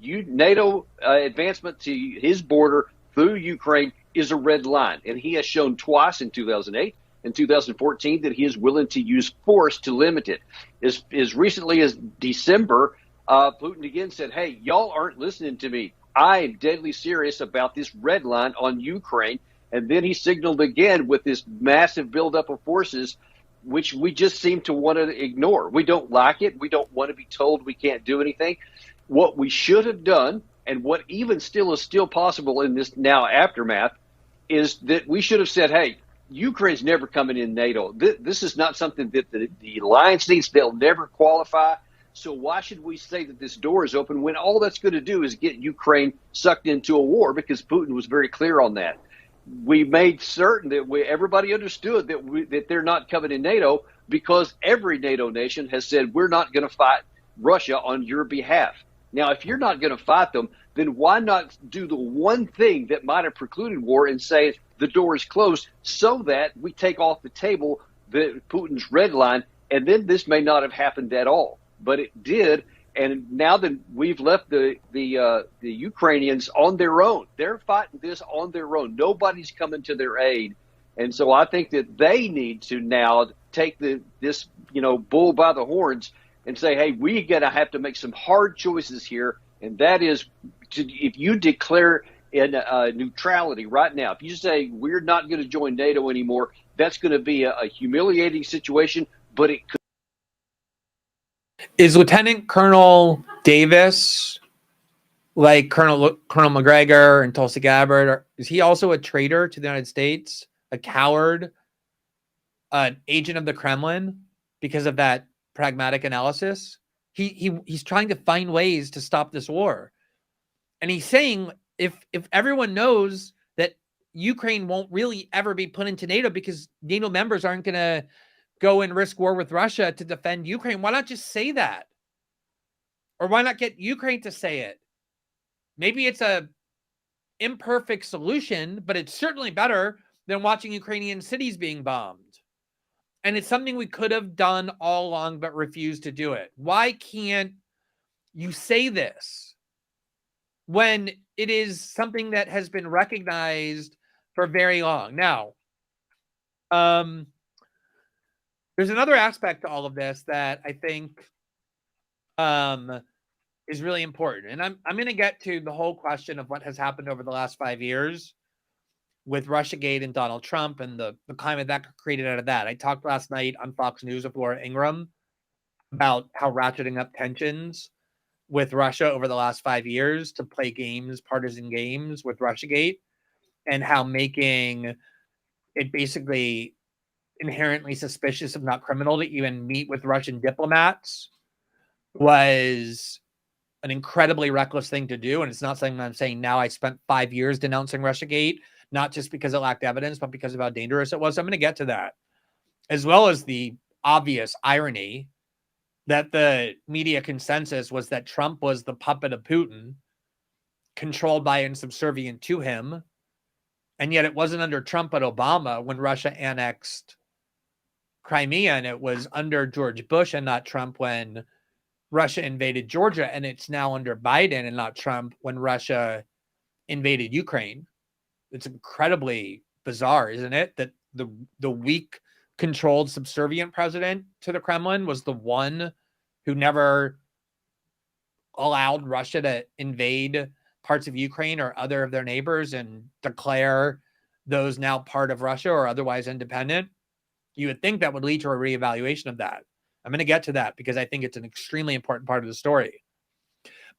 NATO advancement to his border through Ukraine is a red line. And he has shown twice in 2008 and 2014 that he is willing to use force to limit it. As recently as December, Putin again said, hey, y'all aren't listening to me. I am deadly serious about this red line on Ukraine. And then he signaled again with this massive buildup of forces which we just seem to want to ignore. We don't like it. We don't want to be told we can't do anything. What we should have done, and what even still is still possible in this now aftermath, is that we should have said, hey, Ukraine's never coming in NATO. This is not something that the alliance needs. They'll never qualify. So why should we say that this door is open when all that's going to do is get Ukraine sucked into a war? Because Putin was very clear on that. We made certain that everybody understood that they're not coming in NATO, because every NATO nation has said we're not going to fight Russia on your behalf. Now, if you're not going to fight them, then why not do the one thing that might have precluded war and say the door is closed, so that we take off the table Putin's red line, and then this may not have happened at all. But it did, and now that we've left the Ukrainians on their own, they're fighting this on their own. Nobody's coming to their aid, and so I think that they need to now take this bull by the horns and say, hey, we're gonna have to make some hard choices here, and that is if you declare neutrality right now, if you say we're not going to join NATO anymore, that's going to be a humiliating situation, but it could. Is Lieutenant Colonel Davis, like Colonel McGregor and Tulsi Gabbard, is he also a traitor to the United States, a coward, an agent of the Kremlin because of that pragmatic analysis? He's trying to find ways to stop this war, and he's saying if everyone knows that Ukraine won't really ever be put into NATO because NATO members aren't going to go and risk war with Russia to defend Ukraine, why not just say that? Or why not get Ukraine to say it? Maybe it's a imperfect solution, but it's certainly better than watching Ukrainian cities being bombed. And it's something we could have done all along, but refused to do it. Why can't you say this when it is something that has been recognized for very long? Now, there's another aspect to all of this that I think is really important. And I'm going to get to the whole question of what has happened over the last 5 years with Russiagate and Donald Trump and the climate that created out of that. I talked last night on Fox News with Laura Ingraham about how ratcheting up tensions with Russia over the last 5 years to play games, partisan games with Russiagate, and how making it basically inherently suspicious, if not criminal, to even meet with Russian diplomats was an incredibly reckless thing to do. And it's not something I'm saying now. I spent 5 years denouncing Russiagate, not just because it lacked evidence, but because of how dangerous it was. I'm going to get to that, as well as the obvious irony that the media consensus was that Trump was the puppet of Putin, controlled by and subservient to him. And yet it wasn't under Trump but Obama when Russia annexed Crimea, and it was under George Bush and not Trump when Russia invaded Georgia, and it's now under Biden and not Trump when Russia invaded Ukraine. It's incredibly bizarre, isn't it? That the weak, controlled, subservient president to the Kremlin was the one who never allowed Russia to invade parts of Ukraine or other of their neighbors and declare those now part of Russia or otherwise independent. You would think that would lead to a reevaluation of that. I'm going to get to that because I think it's an extremely important part of the story.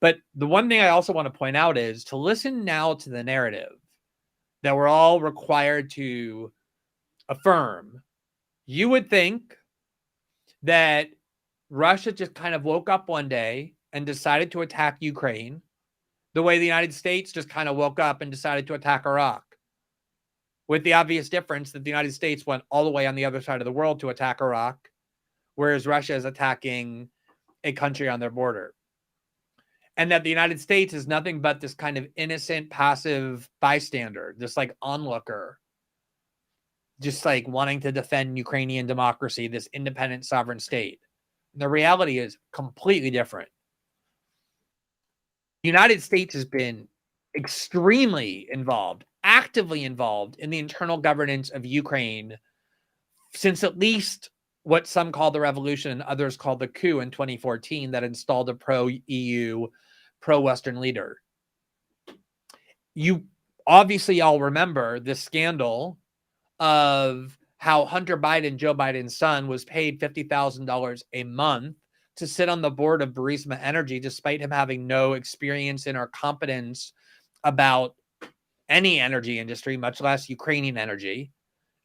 But the one thing I also want to point out is to listen now to the narrative that we're all required to affirm. You would think that Russia just kind of woke up one day and decided to attack Ukraine the way the United States just kind of woke up and decided to attack Iraq, with the obvious difference that the United States went all the way on the other side of the world to attack Iraq, whereas Russia is attacking a country on their border. And that the United States is nothing but this kind of innocent, passive bystander, this like onlooker, just like wanting to defend Ukrainian democracy, this independent sovereign state. And the reality is completely different. The United States has been extremely involved, actively involved in the internal governance of Ukraine since at least what some call the revolution and others call the coup in 2014 that installed a pro-EU, pro-Western leader. You obviously all remember the scandal of how Hunter Biden, Joe Biden's son, was paid $50,000 a month to sit on the board of Burisma Energy, despite him having no experience in or competence about any energy industry, much less Ukrainian energy.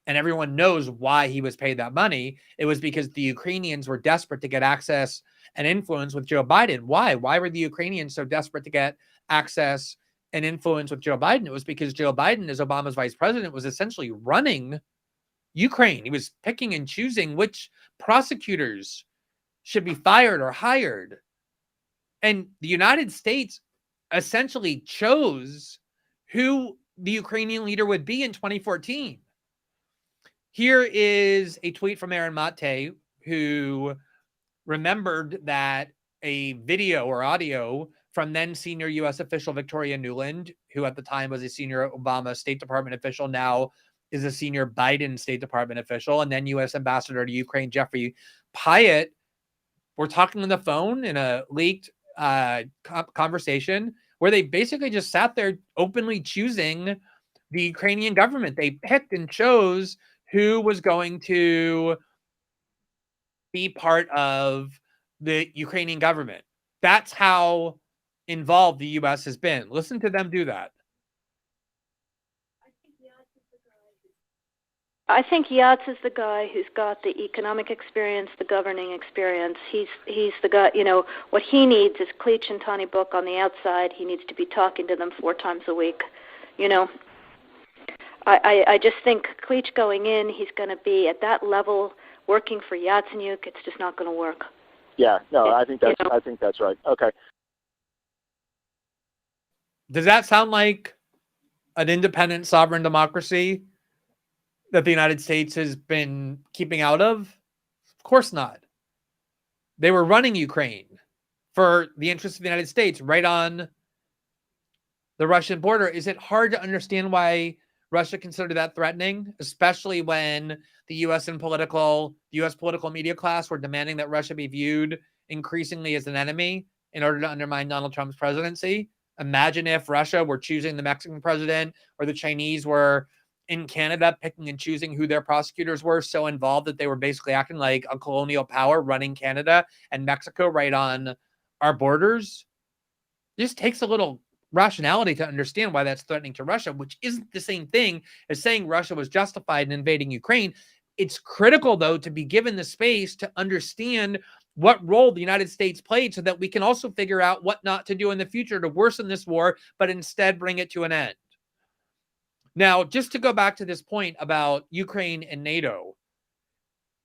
And everyone knows why he was paid that money. It was because the Ukrainians were desperate to get access and influence with Joe Biden. Why? Why were the Ukrainians so desperate to get access and influence with Joe Biden? It was because Joe Biden, as Obama's vice president, was essentially running Ukraine. He was picking and choosing which prosecutors should be fired or hired. And the United States essentially chose who the Ukrainian leader would be in 2014. Here is a tweet from Aaron Mate, who remembered that a video or audio from then senior U.S. official Victoria Nuland, who at the time was a senior Obama State Department official, now is a senior Biden State Department official, and then U.S. Ambassador to Ukraine Jeffrey Pyatt, were talking on the phone in a leaked conversation where they basically just sat there openly choosing the Ukrainian government. They picked and chose who was going to be part of the Ukrainian government. That's how involved the U.S. has been. Listen to them do that. I think Yats is the guy who's got the economic experience, the governing experience. He's the guy, what he needs is Cleach and Tony Book on the outside. He needs to be talking to them 4 times a week, I just think Cleach going in, he's going to be at that level working for Yatsenyuk. It's just not going to work. Yeah, no, I think that's right. Okay. Does that sound like an independent sovereign democracy that the United States has been keeping out of? Of course not. They were running Ukraine for the interests of the United States right on the Russian border. Is it hard to understand why Russia considered that threatening, especially when the U.S. political media class were demanding that Russia be viewed increasingly as an enemy in order to undermine Donald Trump's presidency? Imagine if Russia were choosing the Mexican president, or the Chinese were in Canada picking and choosing who their prosecutors were, so involved that they were basically acting like a colonial power running Canada and Mexico right on our borders. It just takes a little rationality to understand why that's threatening to Russia, which isn't the same thing as saying Russia was justified in invading Ukraine. It's critical, though, to be given the space to understand what role the United States played so that we can also figure out what not to do in the future to worsen this war, but instead bring it to an end. Now, just to go back to this point about Ukraine and NATO,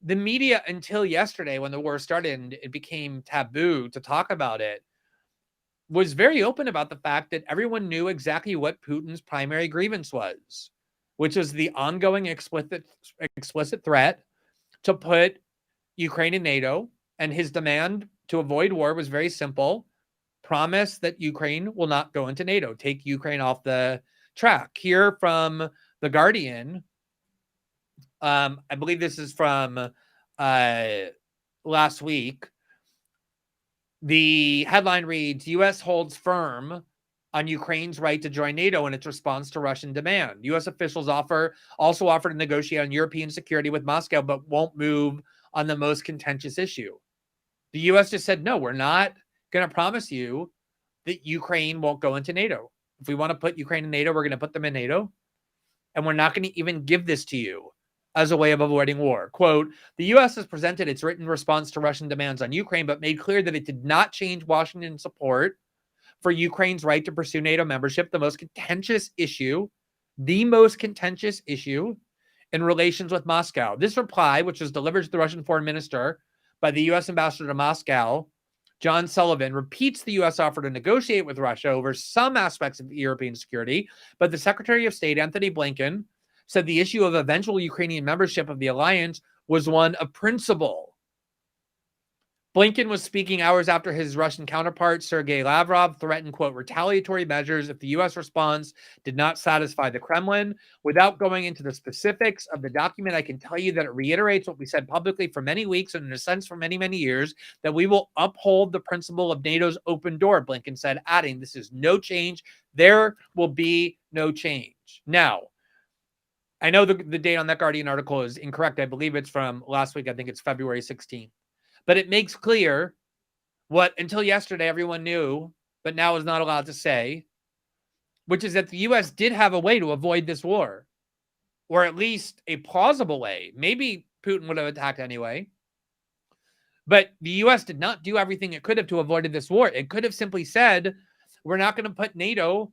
the media until yesterday, when the war started and it became taboo to talk about it, was very open about the fact that everyone knew exactly what Putin's primary grievance was, which was the ongoing explicit threat to put Ukraine in NATO. And his demand to avoid war was very simple: promise that Ukraine will not go into NATO, take Ukraine off the track. Here from The Guardian, I believe this is from last week. The headline reads, U.S. holds firm on Ukraine's right to join NATO in its response to Russian demand. U.S. officials also offer to negotiate on European security with Moscow, but won't move on the most contentious issue. The U.S. just said, no, we're not going to promise you that Ukraine won't go into NATO. If we want to put Ukraine in NATO, we're going to put them in NATO. And we're not going to even give this to you as a way of avoiding war. Quote, the U.S. has presented its written response to Russian demands on Ukraine, but made clear that it did not change Washington's support for Ukraine's right to pursue NATO membership, the most contentious issue in relations with Moscow. This reply, which was delivered to the Russian foreign minister by the U.S. ambassador to Moscow, John Sullivan, repeats the U.S. offer to negotiate with Russia over some aspects of European security, but the Secretary of State, Anthony Blinken, said the issue of eventual Ukrainian membership of the alliance was one of principle. Blinken was speaking hours after his Russian counterpart, Sergei Lavrov, threatened, quote, retaliatory measures if the U.S. response did not satisfy the Kremlin. Without going into the specifics of the document, I can tell you that it reiterates what we said publicly for many weeks and in a sense for many, many years, that we will uphold the principle of NATO's open door, Blinken said, adding, this is no change. There will be no change. Now, I know the date on that Guardian article is incorrect. I believe it's from last week. I think it's February 16th. But it makes clear what until yesterday everyone knew, but now is not allowed to say, which is that the U.S. did have a way to avoid this war, or at least a plausible way. Maybe Putin would have attacked anyway. But the U.S. did not do everything it could have to avoid this war. It could have simply said, we're not going to put NATO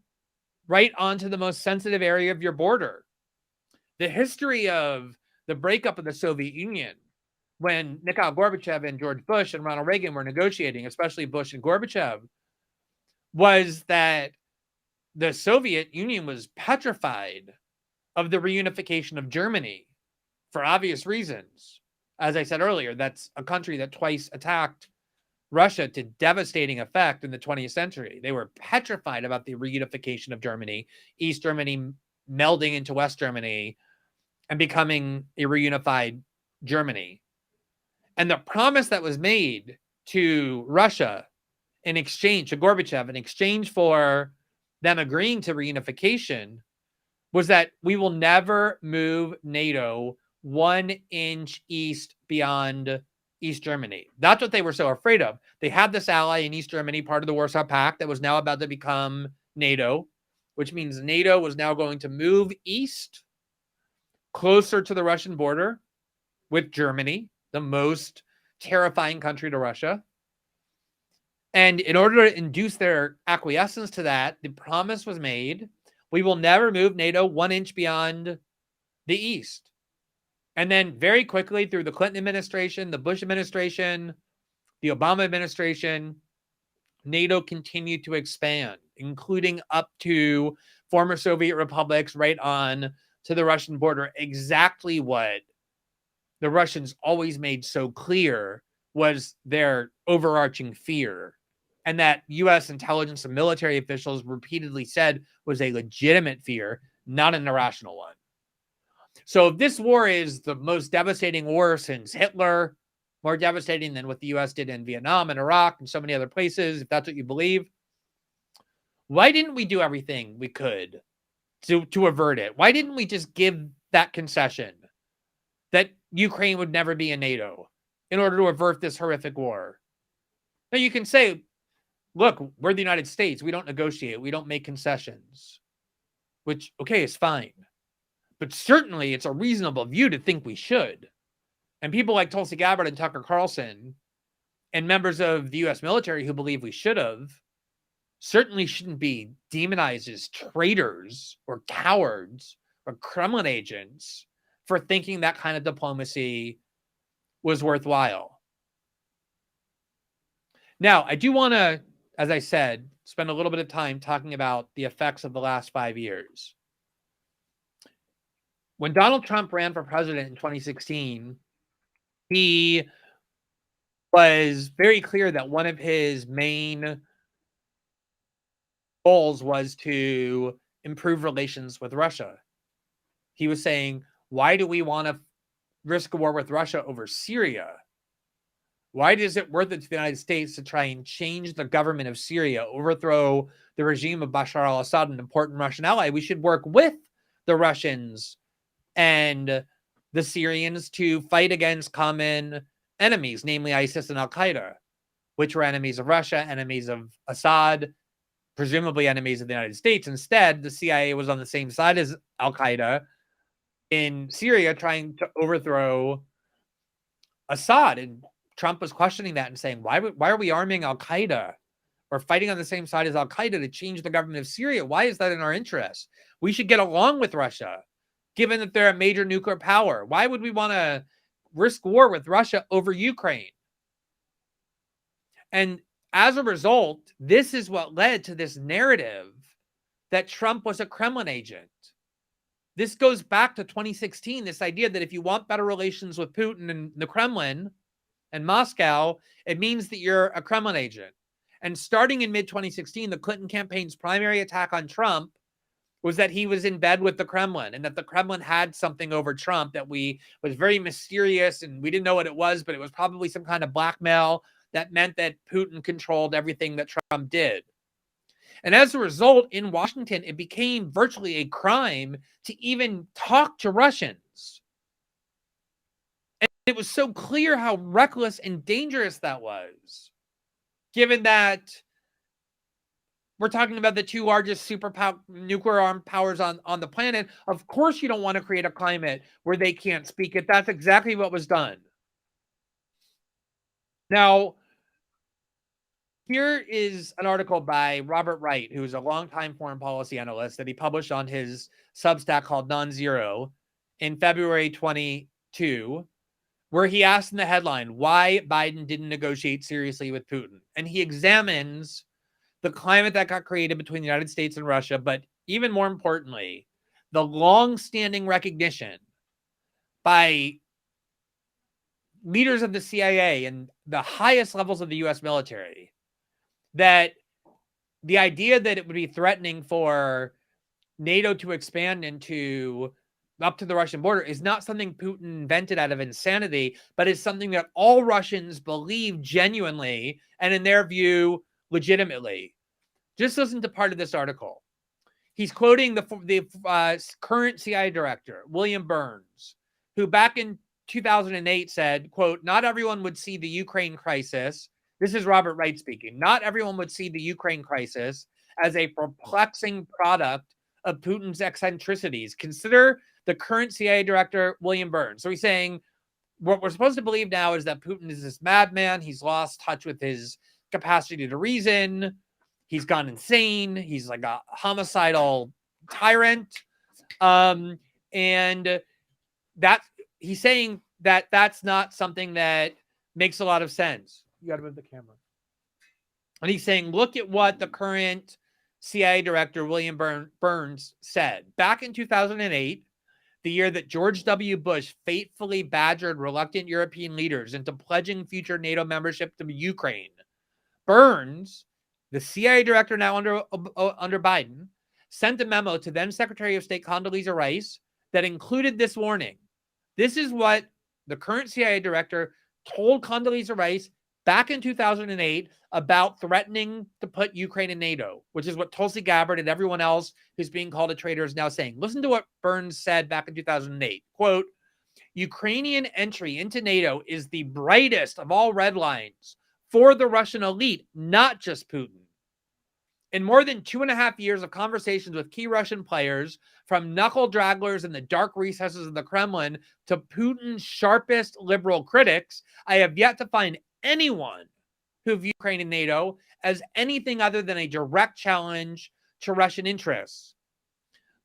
right onto the most sensitive area of your border. The history of the breakup of the Soviet Union, when Mikhail Gorbachev and George Bush and Ronald Reagan were negotiating, especially Bush and Gorbachev, was that the Soviet Union was petrified of the reunification of Germany for obvious reasons. As I said earlier, that's a country that twice attacked Russia to devastating effect in the 20th century. They were petrified about the reunification of Germany, East Germany melding into West Germany and becoming a reunified Germany. And the promise that was made to Russia in exchange, to Gorbachev, in exchange for them agreeing to reunification, was that we will never move NATO 1 inch east beyond East Germany. That's what they were so afraid of. They had this ally in East Germany, part of the Warsaw Pact, that was now about to become NATO, which means NATO was now going to move east, closer to the Russian border with Germany, the most terrifying country to Russia. And in order to induce their acquiescence to that, the promise was made, we will never move NATO 1 inch beyond the east. And then very quickly through the Clinton administration, the Bush administration, the Obama administration, NATO continued to expand, including up to former Soviet republics right on to the Russian border. Exactly what the Russians always made so clear was their overarching fear, and that U.S. intelligence and military officials repeatedly said was a legitimate fear, not an irrational one. So if this war is the most devastating war since Hitler, more devastating than what the U.S. did in Vietnam and Iraq and so many other places, if that's what you believe, why didn't we do everything we could to avert it? Why didn't we just give that concession that Ukraine would never be in NATO in order to avert this horrific war? Now you can say, look, we're the United States. We don't negotiate. We don't make concessions, which, okay, is fine. But certainly it's a reasonable view to think we should. And people like Tulsi Gabbard and Tucker Carlson and members of the U.S. military who believe we should have certainly shouldn't be demonized as traitors or cowards or Kremlin agents for thinking that kind of diplomacy was worthwhile. Now, I do want to, as I said, spend a little bit of time talking about the effects of the last 5 years. When Donald Trump ran for president in 2016, he was very clear that one of his main goals was to improve relations with Russia. He was saying, why do we want to risk a war with Russia over Syria? Why is it worth it to the United States to try and change the government of Syria, overthrow the regime of Bashar al-Assad, an important Russian ally? We should work with the Russians and the Syrians to fight against common enemies, namely ISIS and Al-Qaeda, which were enemies of Russia, enemies of Assad, presumably enemies of the United States. Instead, the CIA was on the same side as Al-Qaeda in Syria, trying to overthrow Assad. And Trump was questioning that and saying, why are we arming Al-Qaeda or fighting on the same side as Al-Qaeda to change the government of Syria? Why is that in our interest? We should get along with Russia, given that they're a major nuclear power. Why would we want to risk war with Russia over Ukraine? And as a result, this is what led to this narrative that Trump was a Kremlin agent. This goes back to 2016, this idea that if you want better relations with Putin and the Kremlin and Moscow, it means that you're a Kremlin agent. And starting in mid-2016, the Clinton campaign's primary attack on Trump was that he was in bed with the Kremlin and that the Kremlin had something over Trump that was very mysterious and we didn't know what it was, but it was probably some kind of blackmail that meant that Putin controlled everything that Trump did. And as a result, in Washington, it became virtually a crime to even talk to Russians. And it was so clear how reckless and dangerous that was, given that we're talking about the two largest nuclear armed powers on the planet. Of course, you don't want to create a climate where they can't speak it. That's exactly what was done. Now, here is an article by Robert Wright, who's a longtime foreign policy analyst that he published on his Substack called Non-Zero in February 22, where he asked in the headline why Biden didn't negotiate seriously with Putin. And he examines the climate that got created between the United States and Russia, but even more importantly, the long-standing recognition by leaders of the CIA and the highest levels of the U.S. military that the idea that it would be threatening for NATO to expand up to the Russian border is not something Putin invented out of insanity, but is something that all Russians believe genuinely and, in their view, legitimately. Just listen to part of this article. He's quoting the current CIA director, William Burns, who back in 2008 said, quote, "Not everyone would see the Ukraine crisis." This is Robert Wright speaking. "Not everyone would see the Ukraine crisis as a perplexing product of Putin's eccentricities. Consider the current CIA director, William Burns." So he's saying what we're supposed to believe now is that Putin is this madman. He's lost touch with his capacity to reason. He's gone insane. He's like a homicidal tyrant. And that he's saying that that's not something that makes a lot of sense. You got to move the camera. And he's saying, look at what the current CIA director, William Burns, said. Back in 2008, the year that George W. Bush fatefully badgered reluctant European leaders into pledging future NATO membership to Ukraine, Burns, the CIA director now under Biden, sent a memo to then Secretary of State Condoleezza Rice that included this warning. This is what the current CIA director told Condoleezza Rice back in 2008 about threatening to put Ukraine in NATO, which is what Tulsi Gabbard and everyone else who's being called a traitor is now saying. Listen to what Burns said back in 2008. Quote, "Ukrainian entry into NATO is the brightest of all red lines for the Russian elite, not just Putin. In more than 2.5 years of conversations with key Russian players, from knuckle dragglers in the dark recesses of the Kremlin to Putin's sharpest liberal critics, I have yet to find anyone who views Ukraine and NATO as anything other than a direct challenge to Russian interests."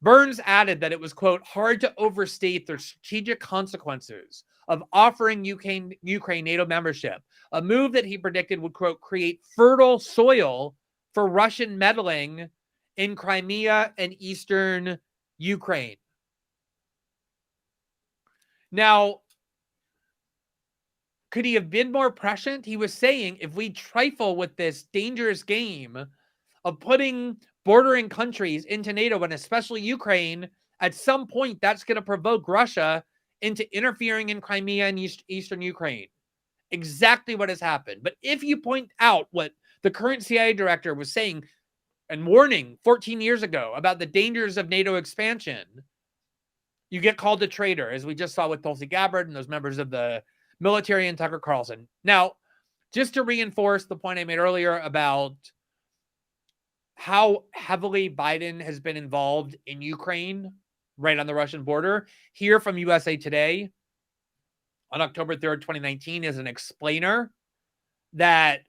Burns added that it was, quote, "hard to overstate the strategic consequences of offering Ukraine NATO membership, a move that he predicted would, quote, create fertile soil for Russian meddling in Crimea and eastern Ukraine." Now, could he have been more prescient? He was saying if we trifle with this dangerous game of putting bordering countries into NATO, and especially Ukraine, at some point that's going to provoke Russia into interfering in Crimea and eastern Ukraine. Exactly what has happened. But if you point out what the current CIA director was saying and warning 14 years ago about the dangers of NATO expansion, you get called a traitor, as we just saw with Tulsi Gabbard and those members of the military and Tucker Carlson. Now, just to reinforce the point I made earlier about how heavily Biden has been involved in Ukraine, right on the Russian border, here from USA Today on October 3rd, 2019, is an explainer that,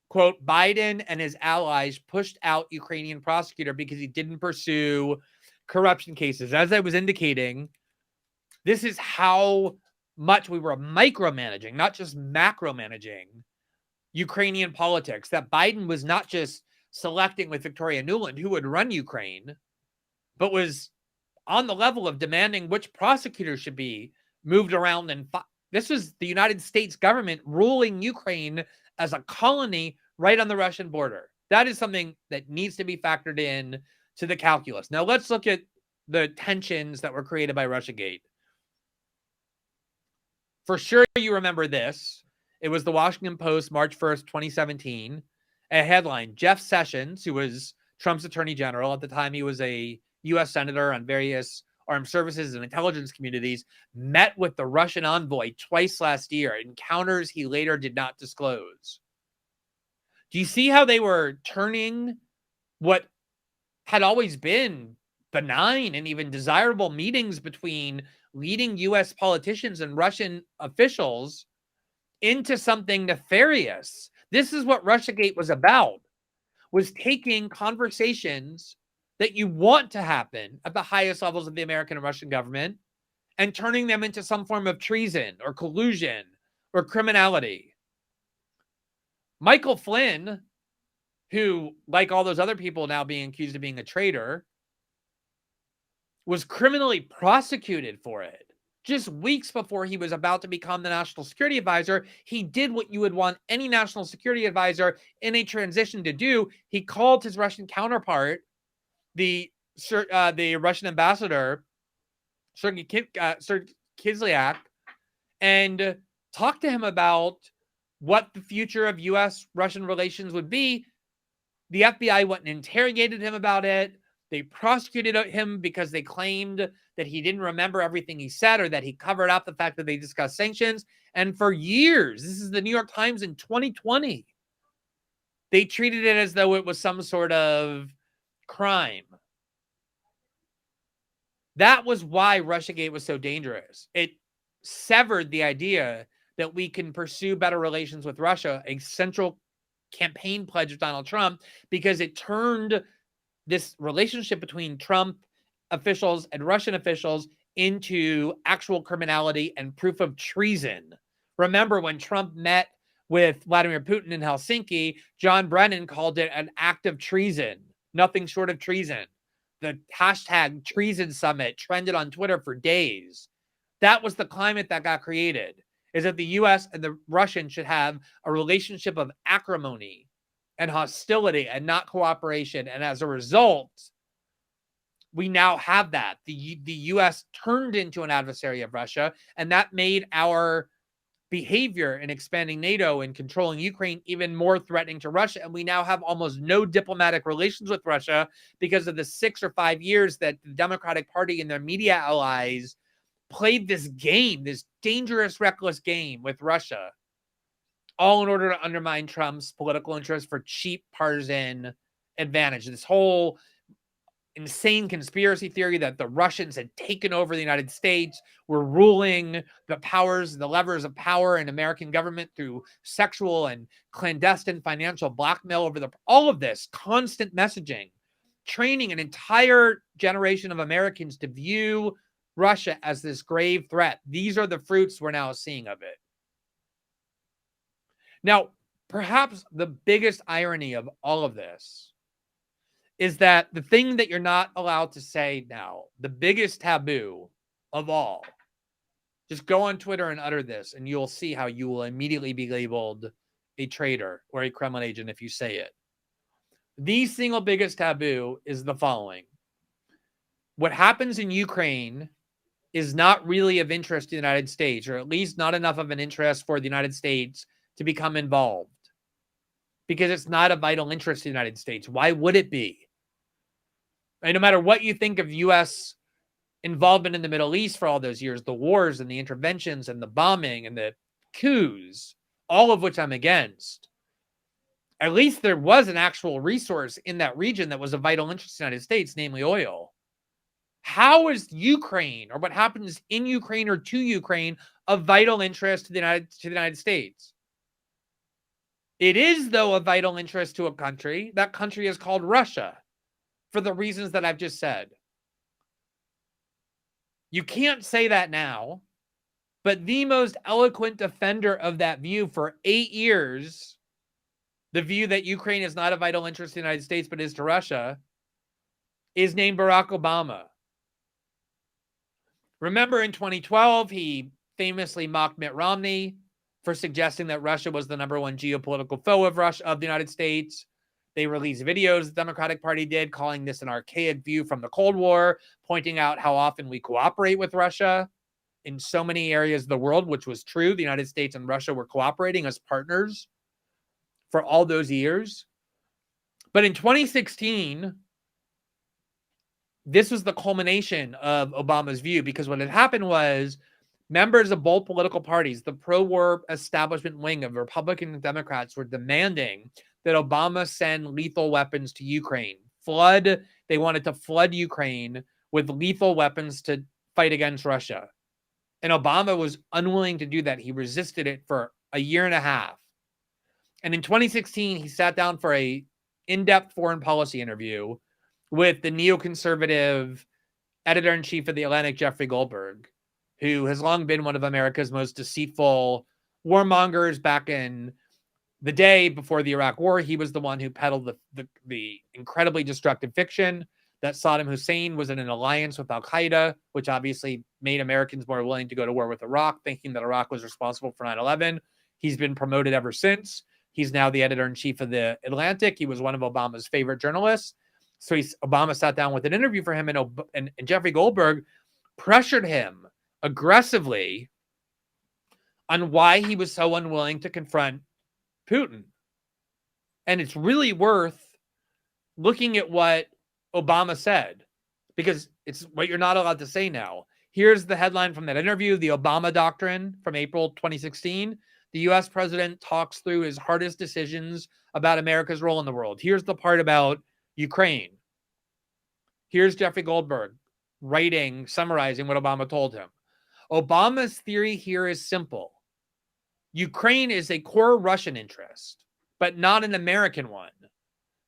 quote, "Biden and his allies pushed out Ukrainian prosecutor because he didn't pursue corruption cases." As I was indicating, this is how much we were micromanaging, not just macromanaging, Ukrainian politics. That Biden was not just selecting with Victoria Nuland who would run Ukraine, but was on the level of demanding which prosecutors should be moved around. And this was the United States government ruling Ukraine as a colony right on the Russian border. That is something that needs to be factored in to the calculus. Now let's look at the tensions that were created by Russiagate. For sure, you remember this. It was the Washington Post, March 1st, 2017. A headline: Jeff Sessions, who was Trump's attorney general. At the time, he was a U.S. senator on various armed services and intelligence communities, met with the Russian envoy twice last year, encounters he later did not disclose. Do you see how they were turning what had always been benign and even desirable meetings between leading U.S. politicians and Russian officials into something nefarious? This is what Russiagate was about, was taking conversations that you want to happen at the highest levels of the American and Russian government and turning them into some form of treason or collusion or criminality. Michael Flynn, who, like all those other people now being accused of being a traitor, was criminally prosecuted for it. Just weeks before he was about to become the national security advisor, he did what you would want any national security advisor in a transition to do. He called his Russian counterpart, the Russian ambassador, Sergei Kislyak, and talked to him about what the future of U.S.-Russian relations would be. The FBI went and interrogated him about it. They prosecuted him because they claimed that he didn't remember everything he said or that he covered up the fact that they discussed sanctions. And for years, this is the New York Times in 2020, they treated it as though it was some sort of crime. That was why Russiagate was so dangerous. It severed the idea that we can pursue better relations with Russia, a central campaign pledge of Donald Trump, because it turned this relationship between Trump officials and Russian officials into actual criminality and proof of treason. Remember when Trump met with Vladimir Putin in Helsinki, John Brennan called it an act of treason, nothing short of treason. The hashtag treason summit trended on Twitter for days. That was the climate that got created, is that the U.S. and the Russians should have a relationship of acrimony and hostility and not cooperation. And as a result, we now have that. The U.S. turned into an adversary of Russia, and that made our behavior in expanding NATO and controlling Ukraine even more threatening to Russia. And we now have almost no diplomatic relations with Russia because of the 6 or 5 years that the Democratic Party and their media allies played this game, this dangerous, reckless game with Russia, all in order to undermine Trump's political interests for cheap partisan advantage. This whole insane conspiracy theory that the Russians had taken over the United States, were ruling the powers, the levers of power in American government through sexual and clandestine financial blackmail over all of this constant messaging, training an entire generation of Americans to view Russia as this grave threat. These are the fruits we're now seeing of it. Now, perhaps the biggest irony of all of this is that the thing that you're not allowed to say now, the biggest taboo of all, just go on Twitter and utter this, and you'll see how you will immediately be labeled a traitor or a Kremlin agent if you say it. The single biggest taboo is the following. What happens in Ukraine is not really of interest to the United States, or at least not enough of an interest for the United States to become involved, because it's not a vital interest to the United States. Why would it be? And no matter what you think of U.S. involvement in the Middle East for all those years, the wars and the interventions and the bombing and the coups, all of which I'm against, at least there was an actual resource in that region that was of vital interest to the United States, namely oil. How is Ukraine, or what happens in Ukraine or to Ukraine, of vital interest to the United States? It is, though, of vital interest to a country. That country is called Russia, for the reasons that I've just said. You can't say that now, but the most eloquent defender of that view for 8 years, the view that Ukraine is not a vital interest to the United States but is to Russia, is named Barack Obama. Remember in 2012, he famously mocked Mitt Romney for suggesting that Russia was the #1 geopolitical foe of the United States. They released videos the Democratic Party did calling this an archaic view from the Cold War, pointing out how often we cooperate with Russia in so many areas of the world, which was true. The United States and Russia were cooperating as partners for all those years. But in 2016, this was the culmination of Obama's view, because what had happened was members of both political parties, the pro-war establishment wing of Republicans and Democrats, were demanding that Obama send lethal weapons to Ukraine. They wanted to flood Ukraine with lethal weapons to fight against Russia. And Obama was unwilling to do that. He resisted it for a year and a half. And in 2016, he sat down for a in-depth foreign policy interview with the neoconservative editor-in-chief of The Atlantic, Jeffrey Goldberg, who has long been one of America's most deceitful warmongers. Back in the day before the Iraq War, he was the one who peddled the incredibly destructive fiction that Saddam Hussein was in an alliance with Al-Qaeda, which obviously made Americans more willing to go to war with Iraq, thinking that Iraq was responsible for 9/11. He's been promoted ever since. He's now the editor-in-chief of The Atlantic. He was one of Obama's favorite journalists. So Obama sat down with an interview for him, and Jeffrey Goldberg pressured him aggressively on why he was so unwilling to confront Putin. And it's really worth looking at what Obama said, because it's what you're not allowed to say now. Here's the headline from that interview: The Obama Doctrine, from April 2016. The U.S. president talks through his hardest decisions about America's role in the world. Here's the part about Ukraine. Here's Jeffrey Goldberg summarizing what Obama told him. Obama's theory here is simple. Ukraine is a core Russian interest, but not an American one.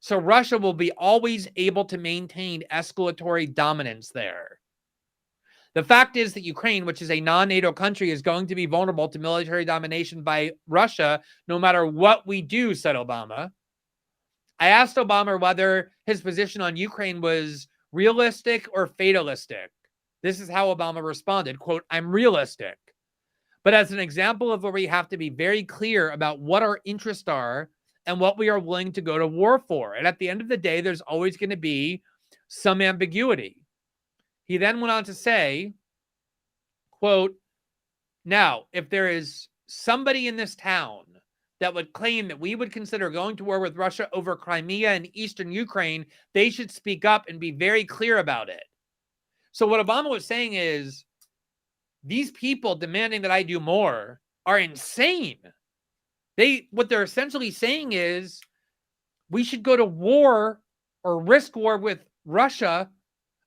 So Russia will be always able to maintain escalatory dominance there. The fact is that Ukraine, which is a non-NATO country, is going to be vulnerable to military domination by Russia no matter what we do, said Obama. I asked Obama whether his position on Ukraine was realistic or fatalistic. This is how Obama responded, quote, I'm realistic, but as an example of where we have to be very clear about what our interests are and what we are willing to go to war for. And at the end of the day, there's always going to be some ambiguity. He then went on to say, quote, now, if there is somebody in this town that would claim that we would consider going to war with Russia over Crimea and eastern Ukraine, they should speak up and be very clear about it. So what Obama was saying is, these people demanding that I do more are insane. What they're essentially saying is, we should go to war or risk war with Russia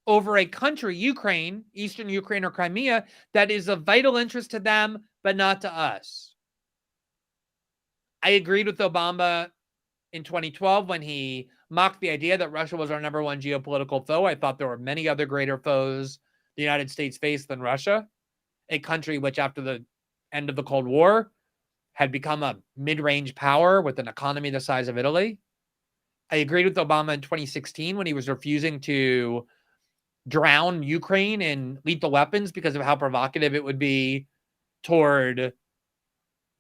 over a country, Ukraine, eastern Ukraine or Crimea, that is of vital interest to them, but not to us. I agreed with Obama in 2012 when he mocked the idea that Russia was our number one geopolitical foe. I thought there were many other greater foes the United States faced than Russia, a country which after the end of the Cold War had become a mid-range power with an economy the size of Italy. I agreed with Obama in 2016 when he was refusing to drown Ukraine in lethal weapons because of how provocative it would be toward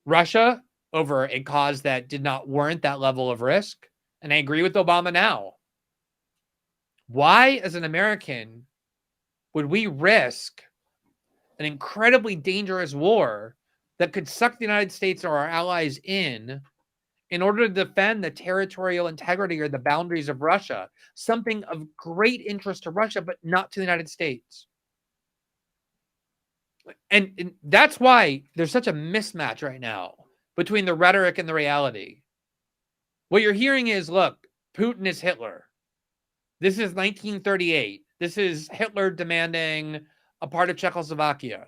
Russia over a cause that did not warrant that level of risk. And I agree with Obama now. Why, as an American, would we risk an incredibly dangerous war that could suck the United States or our allies in order to defend the territorial integrity or the boundaries of Russia, something of great interest to Russia, but not to the United States? And that's why there's such a mismatch right now between the rhetoric and the reality. What you're hearing is, look, Putin is Hitler. This is 1938. This is Hitler demanding a part of Czechoslovakia.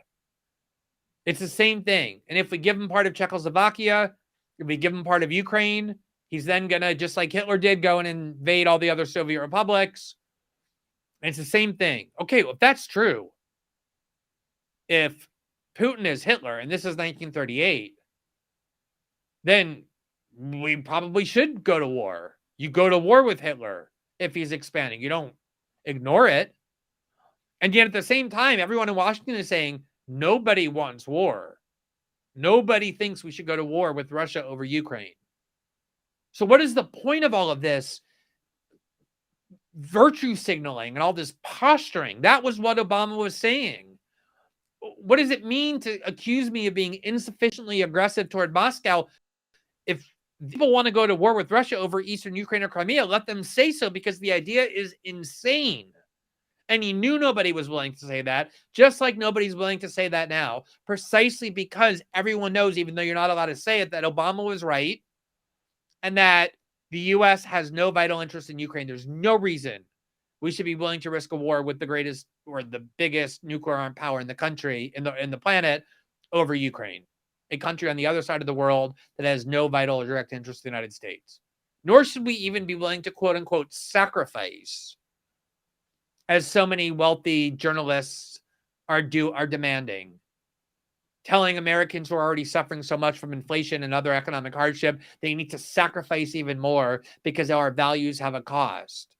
It's the same thing. And if we give him part of Czechoslovakia, if we give him part of Ukraine, he's then going to, just like Hitler did, go and invade all the other Soviet republics. And it's the same thing. Okay, well, if that's true, if Putin is Hitler and this is 1938, then we probably should go to war. You go to war with Hitler if he's expanding. You don't ignore it. And yet at the same time, everyone in Washington is saying nobody wants war. Nobody thinks we should go to war with Russia over Ukraine. So what is the point of all of this virtue signaling and all this posturing? That was what Obama was saying. What does it mean to accuse me of being insufficiently aggressive toward Moscow if people want to go to war with Russia over Eastern Ukraine or Crimea, let them say so, because the idea is insane. And he knew nobody was willing to say that, just like nobody's willing to say that now, precisely because everyone knows, even though you're not allowed to say it, that Obama was right and that the U.S. has no vital interest in Ukraine. There's no reason we should be willing to risk a war with the greatest or the biggest nuclear armed power in the country, in the planet, over Ukraine, a country on the other side of the world that has no vital or direct interest in the United States. Nor should we even be willing to, quote unquote, sacrifice, as so many wealthy journalists are demanding, telling Americans who are already suffering so much from inflation and other economic hardship, they need to sacrifice even more because our values have a cost,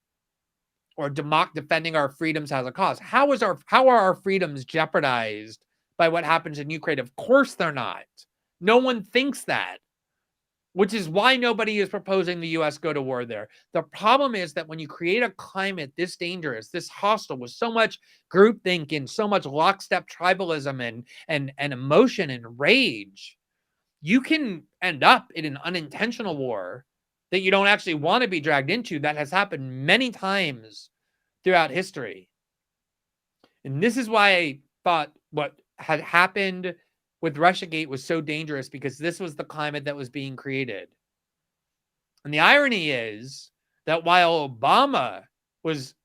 or defending our freedoms has a cost. How are our freedoms jeopardized by what happens in Ukraine? Of course they're not. No one thinks that, which is why nobody is proposing the U.S. go to war there. The problem is that when you create a climate this dangerous, this hostile, with so much groupthink and so much lockstep tribalism and emotion and rage, you can end up in an unintentional war that you don't actually want to be dragged into. That has happened many times throughout history. And this is why I thought what had happened with Russiagate was so dangerous, because this was the climate that was being created. And the irony is that while Obama was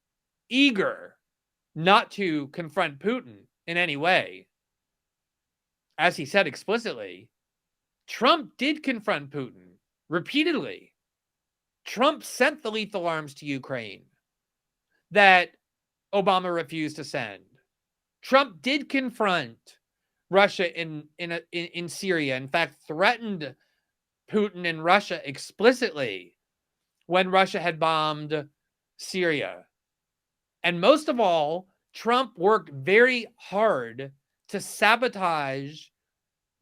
eager not to confront Putin in any way, as he said explicitly, Trump did confront Putin repeatedly. Trump sent the lethal arms to Ukraine that Obama refused to send. Trump did confront Russia in Syria. In fact, threatened Putin and Russia explicitly when Russia had bombed Syria. And most of all, Trump worked very hard to sabotage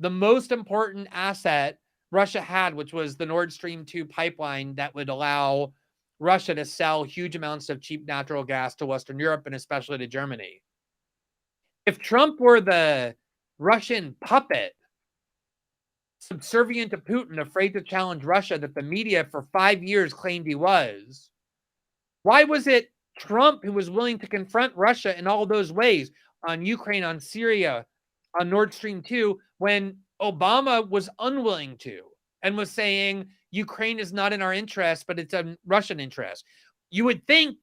the most important asset Russia had, which was the Nord Stream 2 pipeline that would allow Russia to sell huge amounts of cheap natural gas to Western Europe and especially to Germany. If Trump were the Russian puppet, subservient to Putin, afraid to challenge Russia, that the media for 5 years claimed he was, why was it Trump who was willing to confront Russia in all those ways, on Ukraine, on Syria, on Nord Stream 2, when Obama was unwilling to and was saying Ukraine is not in our interest, but it's a Russian interest? You would think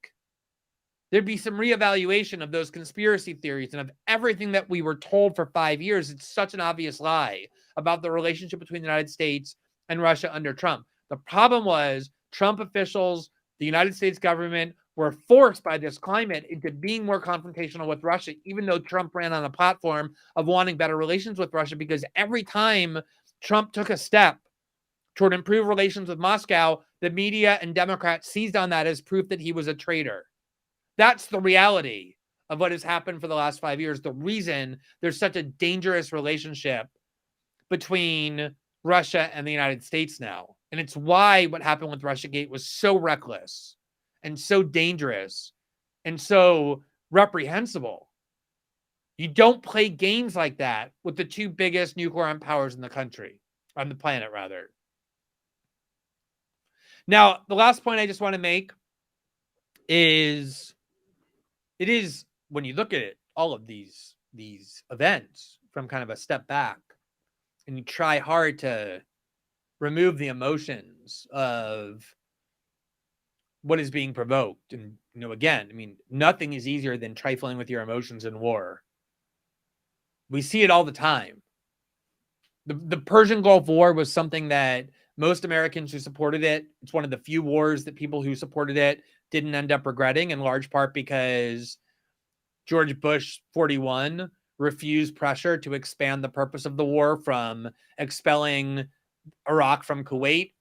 there'd be some reevaluation of those conspiracy theories and of everything that we were told for 5 years. It's such an obvious lie about the relationship between the United States and Russia under Trump. The problem was Trump officials, the United States government, were forced by this climate into being more confrontational with Russia, even though Trump ran on a platform of wanting better relations with Russia, because every time Trump took a step toward improved relations with Moscow, the media and Democrats seized on that as proof that he was a traitor. That's the reality of what has happened for the last 5 years. The reason there's such a dangerous relationship between Russia and the United States now. And it's why what happened with Russiagate was so reckless and so dangerous and so reprehensible. You don't play games like that with the two biggest nuclear armed powers in the country, on the planet, rather. Now, the last point I just want to make is, it is, when you look at it, all of these events from kind of a step back, and you try hard to remove the emotions of what is being provoked. And, again, I mean, nothing is easier than trifling with your emotions in war. We see it all the time. The Persian Gulf War was something that most Americans who supported it, it's one of the few wars that people who supported it didn't end up regretting, in large part because George Bush 41 refused pressure to expand the purpose of the war from expelling Iraq from Kuwait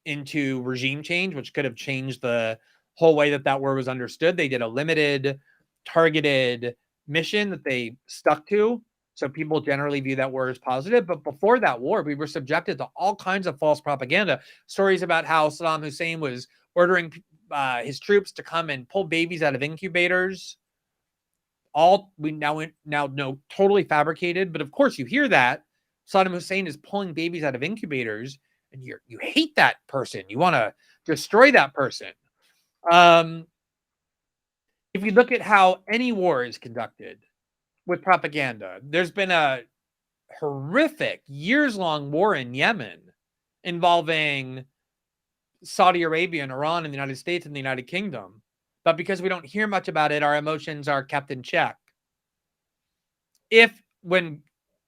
into regime change, which could have changed the whole way that war was understood. They did a limited, targeted mission that they stuck to. So people generally view that war as positive. But before that war, we were subjected to all kinds of false propaganda. Stories about how Saddam Hussein was ordering his troops to come and pull babies out of incubators. All we now know totally fabricated. But of course, you hear that Saddam Hussein is pulling babies out of incubators, and you hate that person. You want to destroy that person. If you look at how any war is conducted with propaganda, there's been a horrific years-long war in Yemen involving Saudi Arabia and Iran and the United States and the United Kingdom. But because we don't hear much about it, our emotions are kept in check. When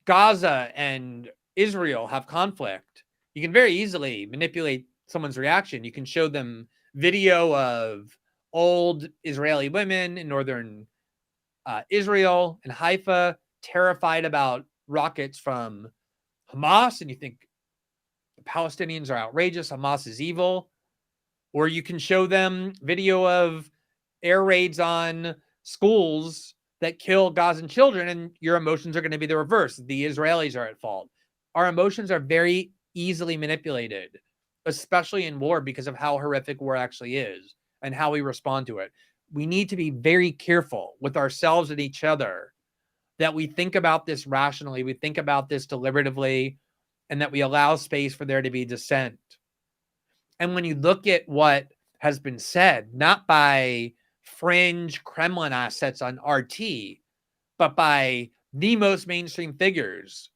Gaza and Israel have conflict, you can very easily manipulate someone's reaction. You can show them video of old Israeli women in northern Israel and Haifa, terrified about rockets from Hamas, and you think the Palestinians are outrageous, Hamas is evil. Or you can show them video of air raids on schools that kill Gazan children, and your emotions are going to be the reverse. The Israelis are at fault. Our emotions are very easily manipulated, especially in war, because of how horrific war actually is and how we respond to it. We need to be very careful with ourselves and each other that we think about this rationally, we think about this deliberatively, and that we allow space for there to be dissent. And when you look at what has been said, not by fringe Kremlin assets on RT, but by the most mainstream figures,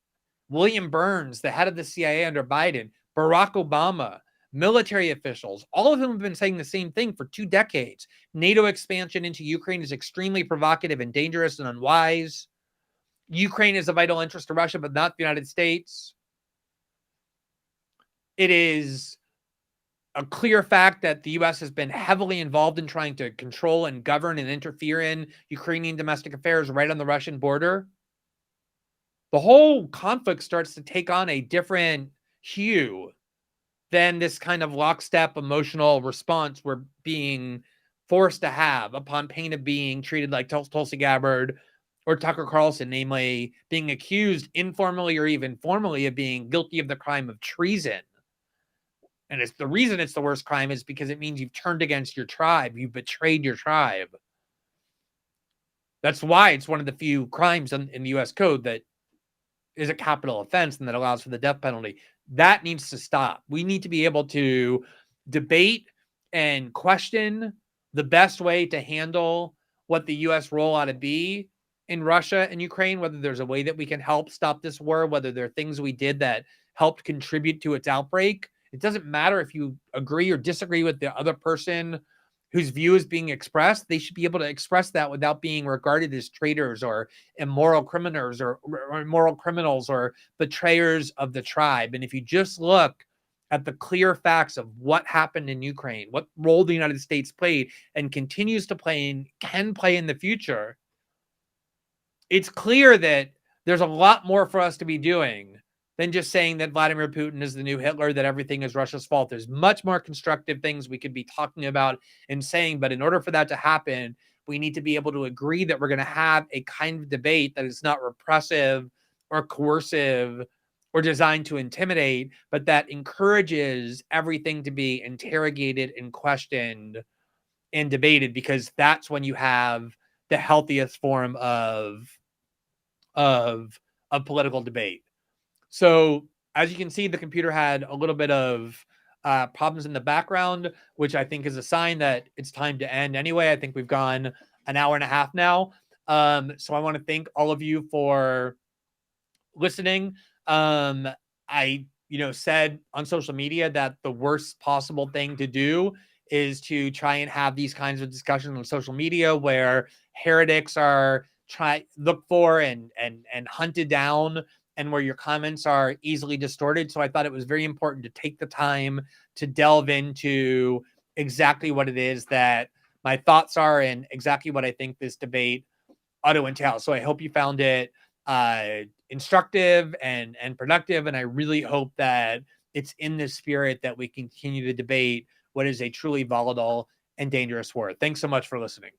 William Burns, the head of the CIA under Biden, Barack Obama, military officials, all of them have been saying the same thing for 2 decades. NATO expansion into Ukraine is extremely provocative and dangerous and unwise. Ukraine is a vital interest to Russia, but not the United States. It is a clear fact that the U.S. has been heavily involved in trying to control and govern and interfere in Ukrainian domestic affairs right on the Russian border. The whole conflict starts to take on a different hue than this kind of lockstep emotional response we're being forced to have upon pain of being treated like Tulsi Gabbard or Tucker Carlson, namely being accused informally or even formally of being guilty of the crime of treason. And it's the reason it's the worst crime is because it means you've turned against your tribe. You've betrayed your tribe. That's why it's one of the few crimes in the U.S. Code that is a capital offense and that allows for the death penalty. That needs to stop. We need to be able to debate and question the best way to handle what the U.S. role ought to be in Russia and Ukraine, whether there's a way that we can help stop this war, whether there are things we did that helped contribute to its outbreak. It doesn't matter if you agree or disagree with the other person whose view is being expressed. They should be able to express that without being regarded as traitors or immoral criminals or immoral criminals or betrayers of the tribe. And if you just look at the clear facts of what happened in Ukraine, what role the United States played and continues to play and can play in the future, it's clear that there's a lot more for us to be doing than just saying that Vladimir Putin is the new Hitler, that everything is Russia's fault. There's much more constructive things we could be talking about and saying, but in order for that to happen, we need to be able to agree that we're going to have a kind of debate that is not repressive or coercive or designed to intimidate, but that encourages everything to be interrogated and questioned and debated, because that's when you have the healthiest form of political debate. So as you can see, the computer had a little bit of problems in the background, which I think is a sign that it's time to end anyway. I think we've gone an hour and a half now. So I want to thank all of you for listening. I said on social media that the worst possible thing to do is to try and have these kinds of discussions on social media where heretics are looked for and hunted down, and where your comments are easily distorted. So I thought it was very important to take the time to delve into exactly what it is that my thoughts are and exactly what I think this debate ought to entail. So I hope you found it instructive and productive, and I really hope that it's in this spirit that we continue to debate what is a truly volatile and dangerous war. Thanks so much for listening.